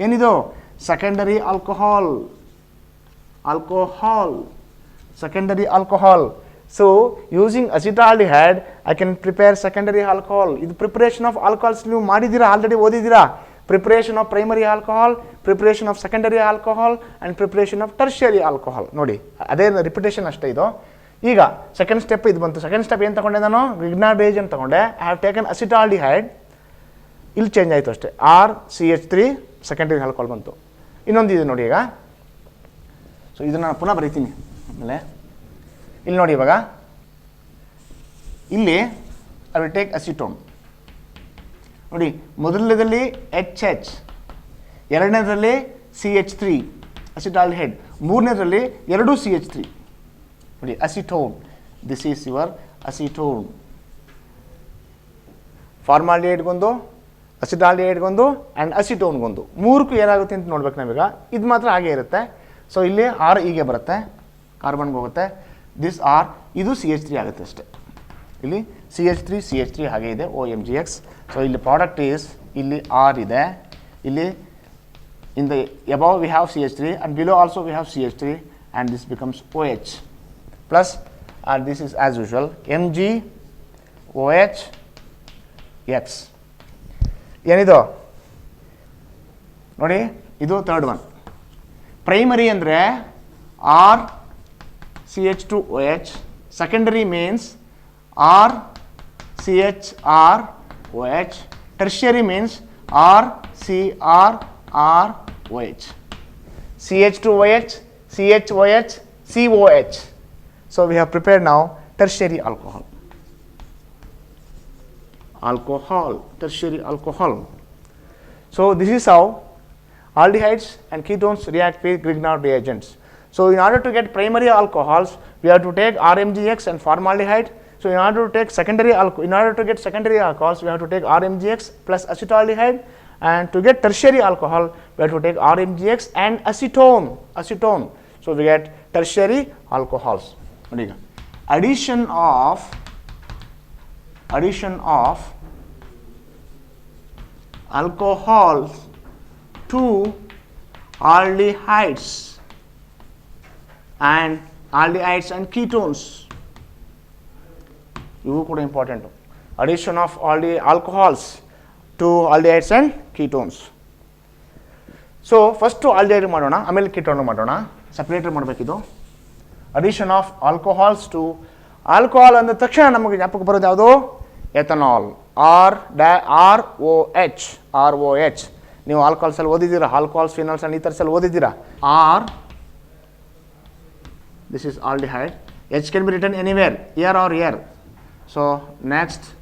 ಏನಿದು, secondary alcohol. Secondary alcohol So using acetaldehyde I can prepare secondary alcohol. ಇದು ಪ್ರಿಪರೇಷನ್ ಆಫ್ ಆಲ್ಕೋಹಾಲ್ಸ್ ನೀವು ಮಾಡಿದ್ದೀರಾ, ಆಲ್ರೆಡಿ ಓದಿದ್ದೀರಾ. Preparation of primary alcohol, preparation of secondary alcohol and preparation of tertiary alcohol. ನೋಡಿ ಅದೇ ರಿಪಿಟೇಷನ್ ಅಷ್ಟೇ ಇದು. ಈಗ ಸೆಕೆಂಡ್ ಸ್ಟೆಪ್ ಇದು ಬಂತು. ಸೆಕೆಂಡ್ ಸ್ಟೆಪ್ ಏನು ತಗೊಂಡೆ ನಾನು? ಗ್ರಿಗ್ನಾರ್ಡ್ ರಿಯೇಜೆಂಟ್ ತಗೊಂಡೆ. I have taken acetaldehyde. ಇಲ್ಲಿ ಚೇಂಜ್ ಆಯಿತು ಅಷ್ಟೇ. RCH3 ಸೆಕೆಂಡರಿ ಆಲ್ಕೋಹಾಲ್ ಬಂತು. ಇನ್ನೊಂದು ಇದೆ ನೋಡಿ ಈಗ. ಸೊ ಇದನ್ನು ನಾನು ಪುನಃ ಬರೀತೀನಿ ಆಮೇಲೆ. ಇಲ್ಲಿ ನೋಡಿ ಇವಾಗ ಇಲ್ಲಿ ಐ ವಿಲ್ ಟೇಕ್ ಅಸಿಟೋನ್. ನೋಡಿ ಮೊದಲನೇದಲ್ಲಿ HH, ಎರಡನೇದರಲ್ಲಿ CH3 ಅಸಿಟಾಲ್ಡಿಹೈಡ್, ಮೂರನೇದರಲ್ಲಿ ಎರಡು CH3. ನೋಡಿ acetone, this is your acetone. ಫಾರ್ಮಾಲ್ಡಿಹೈಡ್ಗೊಂದು, ಅಸಿಟಾಲ್ಡಿಹೈಡ್ಗೊಂದು ಆ್ಯಂಡ್ ಅಸಿಟೋನ್ಗೊಂದು. ಮೂರಕ್ಕೂ ಏನಾಗುತ್ತೆ ಅಂತ ನೋಡ್ಬೇಕು ನಾವೀಗ. ಇದು ಮಾತ್ರ ಹಾಗೆ ಇರುತ್ತೆ. ಸೊ ಇಲ್ಲಿ R ಹೀಗೆ ಬರುತ್ತೆ, ಕಾರ್ಬನ್ಗೆ ಹೋಗುತ್ತೆ. ದಿಸ್ R, ಇದು CH3 ಆಗುತ್ತೆ ಅಷ್ಟೇ. ಇಲ್ಲಿ CH3 ಹಾಗೆ ಇದೆ, OMGX. ಸೊ ಇಲ್ಲಿ ಪ್ರಾಡಕ್ಟ್ ಈಸ್, ಇಲ್ಲಿ R ಇದೆ, ಇಲ್ಲಿ in the above we have CH3 and below also we have CH3 and this becomes OH plus, and this is as usual MgOH X. ಏನಿದು ನೋಡಿ, ಇದು ಥರ್ಡ್ ಒನ್. ಪ್ರೈಮರಿ ಅಂದರೆ RCH2OH, secondary means RCHROH, tertiary means RCRROH, CH2OH, CHOH, COH. So we have prepared now tertiary alcohol. Tertiary alcohol. So this is how aldehydes and ketones react with Grignard reagents. So in order to get primary alcohols, we have to take RMGX and formaldehyde. So in order to take secondary alcohols, we have to take RMGX plus acetaldehyde, and to get tertiary alcohol, we have to take RMGX and acetone. So we get tertiary alcohols. Addition of alcohols to aldehydes and ketones. ಇವು ಕೂಡ important. Addition of alcohols to aldehydes and ketones. So first aldehyde ಮಾಡೋಣ, ಆಮೇಲೆ ketone ಮಾಡೋಣ. ಸಪ್ರೇಟರ್ ಮಾಡಬೇಕಿದು. Addition of alcohols to alcohol ಅಂದ ತಕ್ಷಣ ನಮಗೆ ಜ್ಞಾಪಕ ಬರೋದು ಯಾವುದು? ಎಥನಾಲ್. ROH. ನೀವು ಆಲ್ಕೋಹಾಲ್ಸಲ್ಲಿ ಓದಿದ್ದೀರಾ, ಆಲ್ಕೋಹಾಲ್ಸ್, ಫಿನಾಲ್ಸ್ ಆ್ಯಂಡ್ ಈಥರ್ಸಲ್ಲಿ ಓದಿದ್ದೀರಾ. This is aldehyde. H can be written anywhere, here or here. So next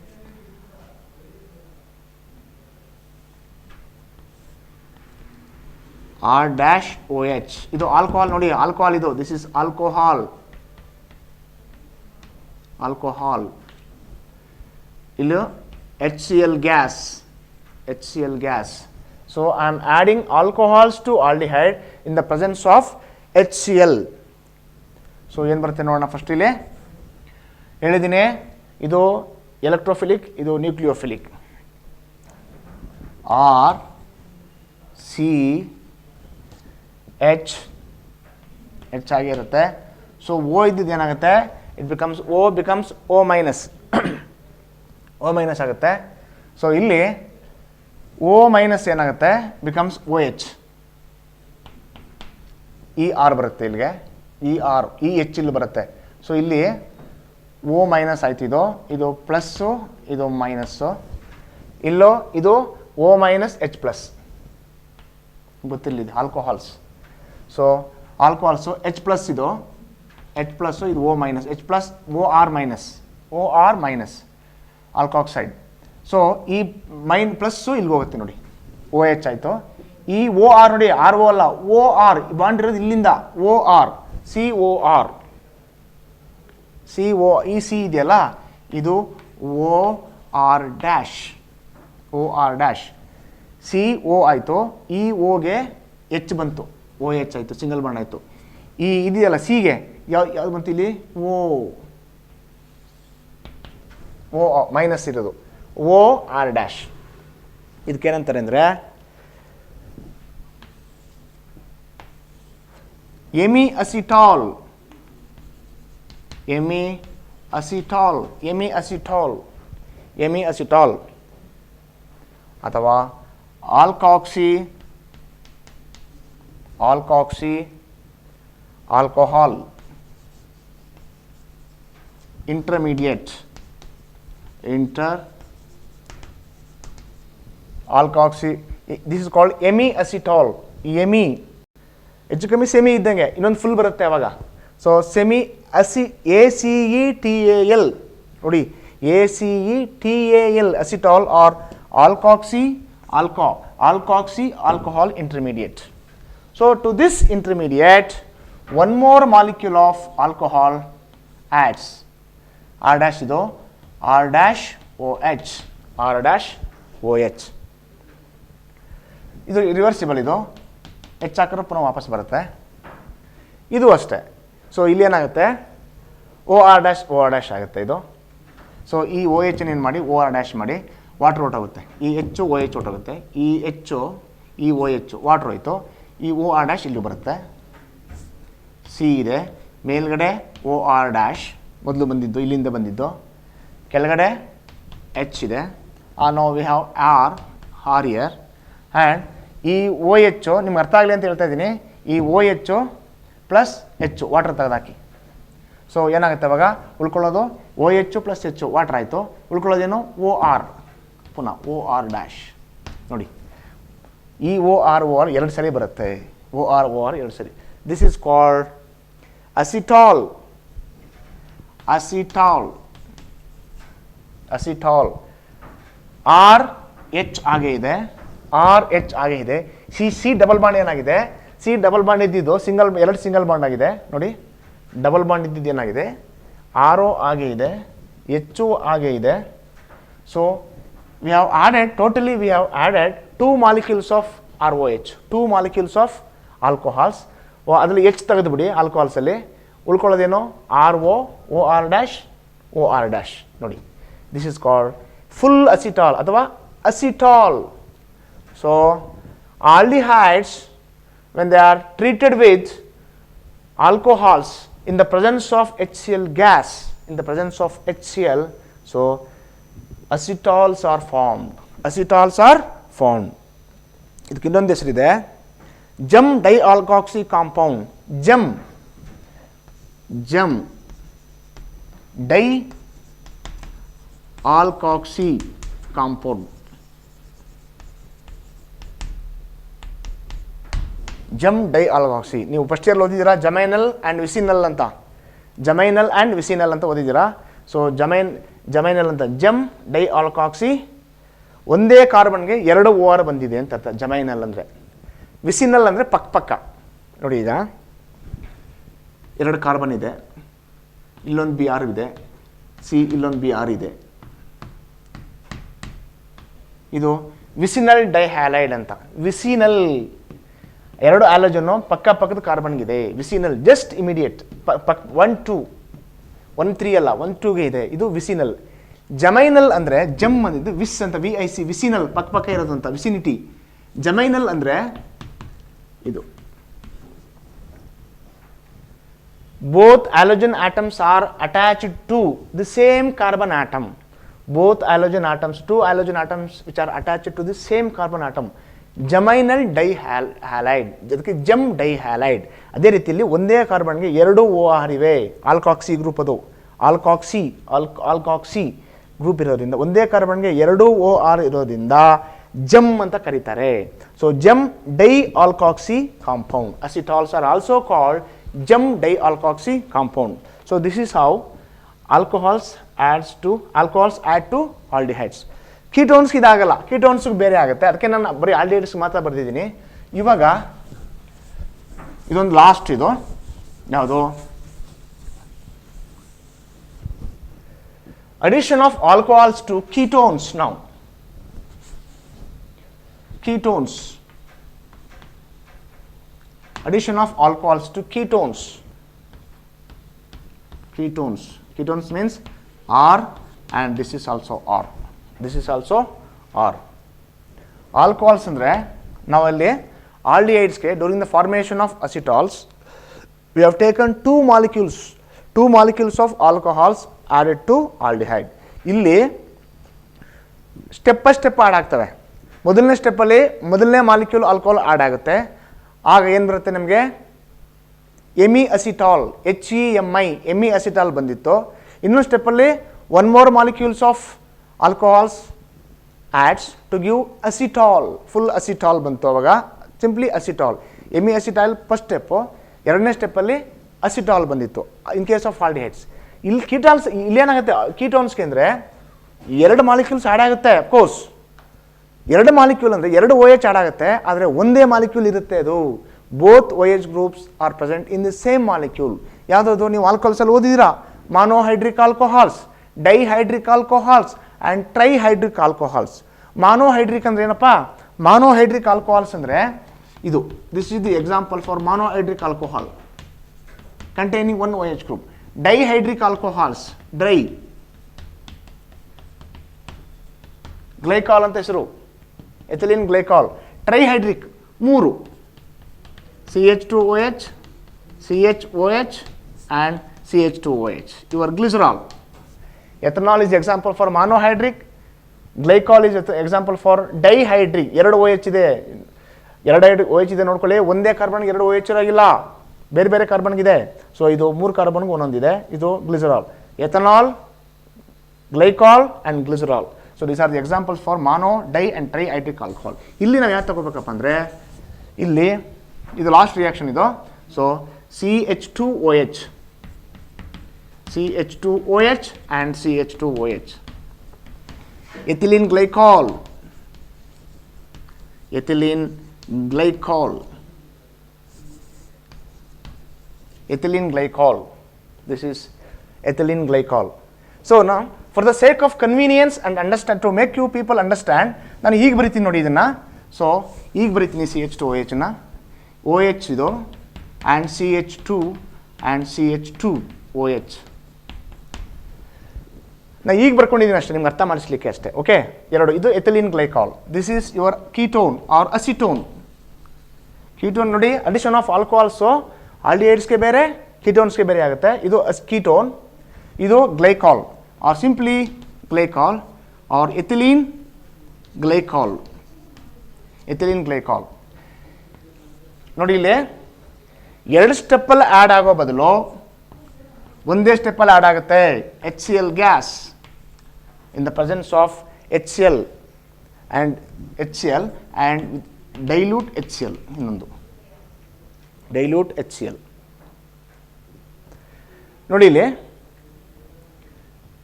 R-OH. ಇದು ಆಲ್ಕೋಹಾಲ್ ನೋಡಿ, ಆಲ್ಕೋಹಾಲ್ ಇದು. This is alcohol. ಇಲ್ಲಿ HCl gas. So I am adding alcohols to aldehyde in the presence of HCl. So ಏನು ಬರುತ್ತೆ ನೋಡೋಣ. First ಇಲ್ಲಿ ಹೇಳಿದ್ದೀನಿ, ಇದು ಎಲೆಕ್ಟ್ರೋಫಿಲಿಕ್, ಇದು ನ್ಯೂಕ್ಲಿಯೋಫಿಲಿಕ್. RCH ಆಗಿರುತ್ತೆ. ಸೊ O ಇದ್ದಿದ್ದು ಏನಾಗುತ್ತೆ? It becomes O minus. O minus ಆಗುತ್ತೆ. ಸೊ ಇಲ್ಲಿ O ಮೈನಸ್ ಏನಾಗುತ್ತೆ? Becomes OH. R ಬರುತ್ತೆ ಇಲ್ಲಿಗೆ. H ಇಲ್ಲಿ ಬರುತ್ತೆ. ಸೊ ಇಲ್ಲಿ O ಮೈನಸ್ ಆಯ್ತು. ಇದು ಪ್ಲಸ್ಸು, ಇದು ಮೈನಸ್ಸು. ಇಲ್ಲೋ ಇದು O ಮೈನಸ್ H ಪ್ಲಸ್. ಗೊತ್ತಿಲ್ಲ, alcohols. So alcohols H plus, ಇದು O minus, H plus, OR minus alkoxide. So ಈ ಪ್ಲಸ್ಸು ಇಲ್ಲಿಗೆ ಹೋಗುತ್ತೆ ನೋಡಿ, OH ಆಯಿತು. ಈ OR ನೋಡಿ, RO ಅಲ್ಲ, OR ಬಾಂಡ್ ಇರೋದು ಇಲ್ಲಿಂದ, OR, COR. ಈ ಸಿ ಇದೆಯಲ್ಲ, ಇದು OR ಡ್ಯಾಶ್. CO ಆಯಿತು. ಈ ಓಗೆ H ಬಂತು, OH ಆಯಿತು, ಸಿಂಗಲ್ ಬಾಂಡ್ ಆಯಿತು. ಈ ಇದೆಯಲ್ಲ ಸಿಗೆ ಯಾವ್ದು ಬಂತು ಇಲ್ಲಿ? O ಮೈನಸ್ ಇರೋದು, OR ಡ್ಯಾಶ್. ಇದಕ್ಕೇನಂತಾರೆ ಅಂದರೆ ಎಮಿಅಸಿಟಾಲ್ ಅಸಿಟಾಲ್, ಎಮಿಅಸಿಟಾಲ್, ಎಮಿಅಸಿಟಾಲ್ ಅಥವಾ ಆಲ್ಕಾಕ್ಸಿ, ಆಲ್ಕಾಕ್ಸಿ alcohol intermediate, alkoxy, this is called emi-acetal. emi ಹೆಚ್ಚು ಕಮ್ಮಿ ಸೆಮಿ ಇದ್ದಂಗೆ ಇನ್ನೊಂದು ಫುಲ್ ಬರುತ್ತೆ ಅವಾಗ. ಸೊ ಸೆಮಿ ACETAL ನೋಡಿ, ACETAL acetal or alkoxy alcohol intermediate. So to this intermediate one more molecule of alcohol adds. R dash ಇದು R dash OH, R dash OH. ಇದು reversible, ಇದು H ಹಾಕಿದ್ರೆ ಪುನಃ ವಾಪಸ್ ಬರುತ್ತೆ. ಇದು ಅಷ್ಟೇ. ಸೊ ಇಲ್ಲಿ ಏನಾಗುತ್ತೆ, OR dash OR dash ಆಗುತ್ತೆ ಇದು. ಸೊ ಈ OH ಏನು ಮಾಡಿ OR dash ಮಾಡಿ ವಾಟರ್ ಔಟ್ ಆಗುತ್ತೆ, ಈ H OH ಔಟ್ ಆಗುತ್ತೆ, ಈ H ಈ OH ವಾಟರ್ ಹೋಯ್ತು, ಈ OR dash ಇಲ್ಲಿ ಬರುತ್ತೆ. C ಇದೆ, ಮೇಲ್ಗಡೆ OR dash ಮೊದಲು ಬಂದಿದ್ದು, ಇಲ್ಲಿಂದ ಬಂದಿದ್ದು, ಕೆಳಗಡೆ H ಇದೆ. ನಾವು we have R here and ಈ OH ನಿಮ್ಗೆ ಅರ್ಥ ಆಗಲಿ ಅಂತ ಹೇಳ್ತಾ ಇದ್ದೀನಿ, ಈ OH ಪ್ಲಸ್ H ವಾಟರ್ ತೆಗೆದಾಕಿ. ಸೊ ಏನಾಗುತ್ತೆ ಅವಾಗ ಉಳ್ಕೊಳ್ಳೋದು OH ಪ್ಲಸ್ H ವಾಟರ್ ಆಯಿತು, ಉಳ್ಕೊಳ್ಳೋದೇನು OR, ಪುನಃ OR ಡ್ಯಾಶ್ ನೋಡಿ, ಈ OR ಎರಡು ಸರಿ ಬರುತ್ತೆ, OR ಎರಡು ಸರಿ. This is called acetal, acetal, acetal. RH ಹಾಗೆ ಇದೆ, RH ಹಾಗೆ ಇದೆ. ಸಿ ಡಬಲ್ ಬಾಂಡ್ ಏನಾಗಿದೆ, ಸಿ ಡಬಲ್ ಬಾಂಡ್ ಇದ್ದಿದ್ದು ಎರಡು ಸಿಂಗಲ್ ಬಾಂಡ್ ಆಗಿದೆ ನೋಡಿ, ಡಬಲ್ ಬಾಂಡ್ ಇದ್ದಿದ್ದು ಏನಾಗಿದೆ, RO ಹಾಗೆ ಇದೆ, HO ಹಾಗೆ ಇದೆ. So we have added, totally we have added 2 molecules of ROH, 2 molecules of alcohols. ಅದರಲ್ಲಿ H ತೆಗೆದುಬಿಡಿ ಆಲ್ಕೋಹಾಲ್ಸಲ್ಲಿ, ಉಳ್ಕೊಳ್ಳೋದೇನು RO, OR dash OR dash ನೋಡಿ. This is called full acetal ಅಥವಾ ಅಸಿಟಾಲ್. ಸೊ aldehydes when they are treated with alcohols in the presence of HCl gas, in the presence of HCl, so acetals are formed, acetals are formed. ಇದಕ್ಕೆ ಇನ್ನೊಂದು ಹೆಸರಿದೆ, ಜಮ್ ಡೈಆಲ್ಕಾಕ್ಸಿ compound, ಜಮ್ di alkoxy compound, ಜಮ್ di ಆಲ್ಕಾಕ್ಸಿ. ನೀವು first year ಓದಿದ್ದೀರಾ ಜಮೈನಲ್ and ವಿಸಿನಲ್ ಅಂತ, ಜಮೈನಲ್ and ವಿಸಿನಲ್ ಅಂತ ಓದಿದ್ದೀರಾ. So ಜಮೈನಲ್ ಅಂತ ಜಮ್ di ಆಲ್ಕಾಕ್ಸಿ, ಒಂದೇ ಕಾರ್ಬನ್ಗೆ 2 OR ಬಂದಿದೆ ಅಂತ ಅರ್ಥ ಜಮೈನಲ್ ಅಂದರೆ. ವಿಸಿನಲ್ ಅಂದರೆ ಪಕ್ಕ ನೋಡಿ, ಈಗ 2 ಕಾರ್ಬನ್ ಇದೆ, ಇಲ್ಲೊಂದು BR ಇದೆ, ಸಿ ಇಲ್ಲೊಂದು BR ಇದೆ, ಇದು ವಿಸಿನಲ್ ಡೈಹ್ಯಾಲೈಡ್ ಅಂತ. ವಿಸಿನಲ್ 2 ಆಲೋಜನ್ನು ಪಕ್ಕದ ಕಾರ್ಬನ್ಗಿದೆ, ವಿಸಿನಲ್ ಜಸ್ಟ್ ಇಮಿಡಿಯೇಟ್ 1 2 1 3 ಅಲ್ಲ 1 2ಗೆ ಇದೆ, ಇದು ವಿಸಿನಲ್. ಜಮೈನಲ್ ಅಂದರೆ ಜಮ್ ಅಂದಿದ್ದು ವಿಸ್ ಅಂತ, VIC, ವಿಸಿನಲ್ ಪಕ್ಕ ಇರೋದು ಅಂತ, ವಿಸಿನಿಟಿ. ಜಮೈನಲ್ ಅಂದರೆ ಇದು. Both halogen atoms are attached to the same carbon atom, both halogen atoms, 2 halogen atoms which are attached to the same carbon atom, ಜಮೈನಲ್ ಡೈಹ್ಯಾಲೈಡ್, ಅದಕ್ಕೆ ಜಮ್ ಡೈಹ್ಯಾಲೈಡ್. ಅದೇ ರೀತಿಯಲ್ಲಿ ಒಂದೇ ಕಾರ್ಬನ್ಗೆ 2 OR ಇವೆ, ಆಲ್ಕಾಕ್ಸಿ ಗ್ರೂಪ್, ಅದು ಆಲ್ಕಾಕ್ಸಿ ಗ್ರೂಪ್ ಇರೋದ್ರಿಂದ, ಒಂದೇ ಕಾರ್ಬನ್ಗೆ 2 OR ಇರೋದ್ರಿಂದ ಜಮ್ ಅಂತ ಕರೀತಾರೆ. So gem di alkoxy compound, acetals are also called gem di alkoxy compound. So this is how alcohols add to aldehydes. ಕೀಟೋನ್ಸ್ಗೆ ಇದಾಗಲ್ಲ, ಕೀಟೋನ್ಸ್ಗೆ ಬೇರೆ ಆಗುತ್ತೆ, ಅದಕ್ಕೆ ನಾನು ಬರೀ ಆಲ್ಡಿಹೈಡ್ಸ್ ಮಾತ್ರ ಬರೆದಿದ್ದೀನಿ. ಇವಾಗ ಇದೊಂದು ಲಾಸ್ಟ್, ಇದು ಯಾವುದು, addition of alcohols to ketones. ನಾವು ketones, addition of alcohols to ketones. Ketones means R, and this is also R. This is also R. Alcohols andre navalli aldehydes ke during the formation of acetals we have taken two molecules of alcohols added to aldehyde. ಇಲ್ಲಿ step by step add ಆಗ್ತವೆ. ಮೊದಲನೇ ಸ್ಟೆಪ್ಪಲ್ಲಿ ಮೊದಲನೇ molecule alcohol add ಆಗುತ್ತೆ. ಆಗ ಏನು ಬರುತ್ತೆ ನಮಗೆ? ಎಮಿ ಅಸಿಟಾಲ್, HEMI ಎಮಿ acetal ಬಂದಿತ್ತು. ಇನ್ನೊಂದು ಸ್ಟೆಪ್ಪಲ್ಲಿ one more molecules of alcohols adds to give acetal, full acetal ಬಂತು. ಅವಾಗ simply acetal, hemi acetal first step. ಎರಡನೇ ಸ್ಟೆಪ್ಪಲ್ಲಿ ಅಸಿಟಾಲ್ ಬಂದಿತ್ತು ಇನ್ ಕೇಸ್ ಆಫ್ ಆಲ್ಡಿಹೈಡ್ಸ್. ಇಲ್ಲಿ ಕೀಟಾಲ್ಸ್ ಇಲ್ಲೇನಾಗುತ್ತೆ ಕೀಟೋನ್ಸ್ಗೆ ಅಂದರೆ ಎರಡು ಮಾಲಿಕ್ಯೂಲ್ಸ್ ಆ್ಯಡ್ ಆಗುತ್ತೆ. ಅಫ್ಕೋರ್ಸ್ ಎರಡು ಮಾಲಿಕ್ಯೂಲ್ ಅಂದರೆ ಎರಡು OH ಆ್ಯಡ್ ಆಗುತ್ತೆ, ಆದರೆ ಒಂದೇ ಮಾಲಿಕ್ಯೂಲ್ ಇರುತ್ತೆ. ಅದು both OH groups are present in the same molecule. ಯಾವುದಾದ್ರು ನೀವು ಆಲ್ಕೋಹಾಲ್ಸಲ್ಲಿ ಓದಿದ್ದೀರಾ? Monohydric alcohols, dihydric alcohols and trihydric alcohols. Monohydric ಅಂದರೆ ಏನಪ್ಪ? ಮಾನೋಹೈಡ್ರಿಕ್ ಆಲ್ಕೋಹಾಲ್ಸ್ ಅಂದರೆ ಇದು, this is the example for monohydric alcohol containing one OH group. Dihydric alcohols, dry, glycol ಅಂತ ಹೆಸರು, ಎಥಿಲಿನ್ ಗ್ಲೈಕಾಲ್. ಟ್ರೈಹೈಡ್ರಿಕ್ ಮೂರು, CH2OH, CHOH and CH2OH. Your glycerol. Ethanol is example for monohydric, glycol is example for dihydric. ಎರಡು OH ಇದೆ, ಎರಡು OH ಇದೆ ನೋಡ್ಕೊಳ್ಳಿ. ಒಂದೇ carbon ಎರಡು OH ಇರಾಗಿಲ್ಲ, ಬೇರೆ ಬೇರೆ ಕಾರ್ಬನ್ಗಿದೆ. ಸೊ ಇದು ಮೂರು ಕಾರ್ಬನ್ಗೆ ಒಂದೊಂದಿದೆ. ಇದು glycerol, ethanol, glycol and glycerol. So these are the examples for mono, di and trihydric alcohol. ಇಲ್ಲಿ ನಾವು ಯಾಕೆ ತಗೋಬೇಕಪ್ಪ ಅಂದರೆ ಇಲ್ಲಿ ಇದು ಲಾಸ್ಟ್ ರಿಯಾಕ್ಷನ್ ಇದು. So CH2OH, CH2OH and CH2OH. Ethylene glycol, ethylene glycol, ethylene glycol. This is ethylene glycol. So now for the sake of convenience and understand, to make you people understand, ನಾನು ಹೀಗೆ ಬರಿತೀನಿ ನೋಡಿ ಇದನ್ನು. So ಈಗ ಬರಿತೀನಿ CH2OH ನ, OH ಇದು and CH2 and CH2OH. ನಾನು ಈಗ ಬರ್ಕೊಂಡಿದ್ದೀನಿ ಅಷ್ಟೇ, ನಿಮ್ಗೆ ಅರ್ಥ ಮಾಡಿಸ್ಲಿಕ್ಕೆ ಅಷ್ಟೇ. ಓಕೆ, ಎರಡು. ಇದು ethylene glycol. This is your ketone or acetone. Ketone ನೋಡಿ, ಅಡಿಷನ್ ಆಫ್ ಆಲ್ಕೋಹಾಲ್ಸು ಆಲ್ಡಿಹೈಡ್ಸ್ಗೆ ಬೇರೆ, ಕೀಟೋನ್ಸ್ಗೆ ಬೇರೆ ಆಗುತ್ತೆ. ಇದು ಕೀಟೋನ್, ಇದು glycol or simply glycol or ethylene glycol. Ethylene glycol ನೋಡಿ, ಇಲ್ಲಿ ಎರಡು ಸ್ಟೆಪ್ಪಲ್ಲಿ ಆ್ಯಡ್ ಆಗೋ ಬದಲು ಒಂದೇ ಸ್ಟೆಪ್ಪಲ್ಲಿ ಆ್ಯಡ್ ಆಗುತ್ತೆ. HCl gas in the presence of HCl and dilute HCl. ಇನ್ನೊಂದು ಡೈಲ್ಯೂಟ್ HCl ನೋಡಿ. ಇಲ್ಲಿ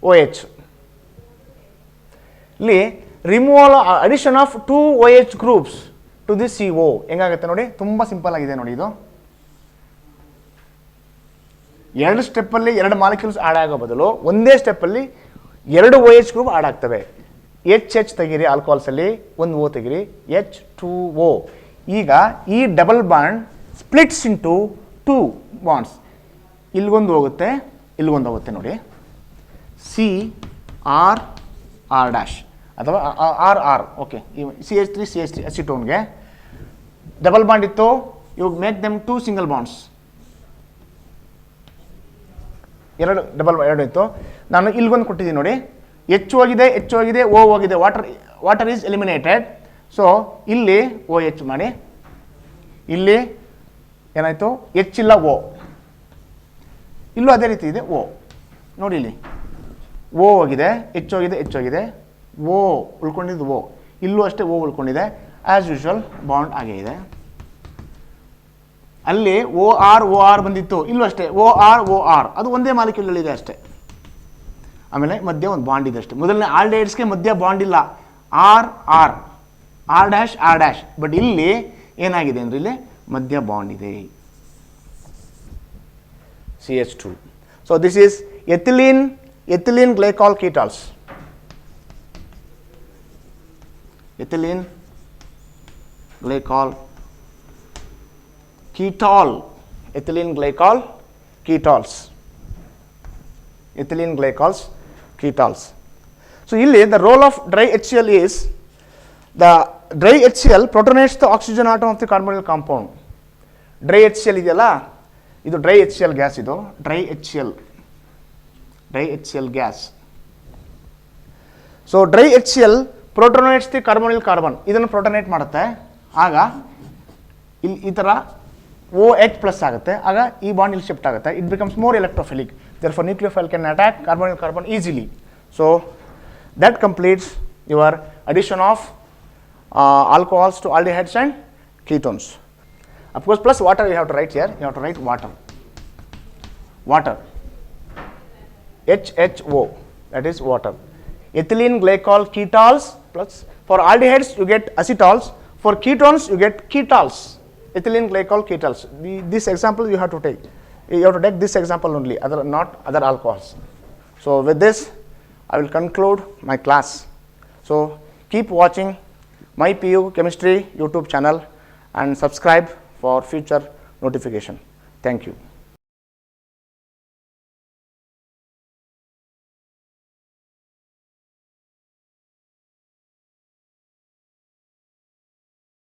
OH, ಇಲ್ಲಿ removal addition of 2 OH groups to the CO ಹೆಂಗಾಗುತ್ತೆ ನೋಡಿ, ತುಂಬ ಸಿಂಪಲ್ ಆಗಿದೆ ನೋಡಿ. ಇದು ಎರಡು ಸ್ಟೆಪ್ಪಲ್ಲಿ ಎರಡು ಮಾಲಿಕ್ಯೂಲ್ಸ್ ಆ್ಯಡ್ ಆಗೋ ಬದಲು ಒಂದೇ ಸ್ಟೆಪ್ಪಲ್ಲಿ ಎರಡು OH ಗ್ರೂಪ್ ಆ್ಯಡ್ ಆಗ್ತವೆ. HH ತೆಗೀರಿ ಆಲ್ಕೋಹಾಲ್ಸಲ್ಲಿ, ಒಂದು O ತೆಗೀರಿ, H2O. ಈಗ ಈ double bond splits into 2 bonds. ಇಲ್ಲಿಗೊಂದು ಹೋಗುತ್ತೆ, ಇಲ್ಲಿಗೊಂದು ಹೋಗುತ್ತೆ ನೋಡಿ. CR R' ಅಥವಾ RR. ಓಕೆ, CH3 ಅಸಿಟೋನ್ಗೆ ಡಬಲ್ ಬಾಂಡ್ ಇತ್ತು. You make them 2 single bonds. ಎರಡು ಇತ್ತು. ನಾನು ಇಲ್ಲಿಗೊಂದು ಕೊಟ್ಟಿದ್ದೀನಿ ನೋಡಿ. H ಹೋಗಿದೆ, O ಹೋಗಿದೆ, ವಾಟರ್ ಈಸ್ ಎಲಿಮಿನೇಟೆಡ್. ಸೊ ಇಲ್ಲಿ OH ಮಾಡಿ, ಇಲ್ಲಿ ಏನಾಯಿತು, H ಇಲ್ಲ, O. ಇಲ್ಲೂ ಅದೇ ರೀತಿ ಇದೆ, O ನೋಡಿ. ಇಲ್ಲಿ O ಹೋಗಿದೆ, H ಹೋಗಿದೆ, O ಉಳ್ಕೊಂಡಿದ್ದು O. ಇಲ್ಲೂ ಅಷ್ಟೇ O ಉಳ್ಕೊಂಡಿದೆ. ಆ್ಯಸ್ ಯೂಶ್ವಲ್ ಬಾಂಡ್ ಆಗೇ ಇದೆ. ಅಲ್ಲಿ OR ಬಂದಿತ್ತು, ಇಲ್ಲೂ ಅಷ್ಟೇ OR ಅದು ಒಂದೇ ಮಾಲಿಕ್ಯೂಲಲ್ಲಿದೆ ಅಷ್ಟೇ. ಆಮೇಲೆ ಮಧ್ಯೆ ಒಂದು ಬಾಂಡ್ ಇದೆ ಅಷ್ಟೇ. ಮೊದಲನೇ ಆಲ್ಡಿಹೈಡ್ಸ್ಗೆ ಮಧ್ಯ ಬಾಂಡ್ ಇಲ್ಲ, R'. ಬಟ್ ಇಲ್ಲಿ ಏನಾಗಿದೆ ಅಂದರೆ ಇಲ್ಲಿ ಮಧ್ಯ ಬಾಂಡ್ ಇದೆ, CH2. So this is ethylene glycol ketols. Ethylene glycol ketol, ethylene glycol ketols, ethylene glycols ketols. So ಇಲ್ಲಿ the role of dry HCl is, the dry HCl protonates the oxygen atom of the carbonyl compound. Dry HCl ಇದೆಯಲ್ಲ, ಇದು dry HCl gas. ಇದು dry HCl dry HCl gas. So dry HCl protonates the carbonyl carbon. ಇದನ್ನು protonate ಮಾಡುತ್ತೆ. ಆಗ ಇಲ್ಲಿ ಈ ಥರ OH plus ಆಗುತ್ತೆ. ಆಗ ಈ ಬಾಂಡ್ ಇಲ್ಲಿ ಶಿಫ್ಟ್ ಆಗುತ್ತೆ. It becomes more electrophilic. Therefore nucleophile can attack carbonyl carbon easily. So that completes your addition of alcohols to aldehydes and ketones. Of course, plus water you have to write here. You have to write water. Water. HHO, that is water. Ethylene glycol ketols plus for aldehydes you get acetols. For ketones you get ketols. Ethylene glycol ketols. This example you have to take. You have to take this example only, not other alcohols. So with this, I will conclude my class. So keep watching my PU Chemistry YouTube channel and subscribe for future notification. Thank you.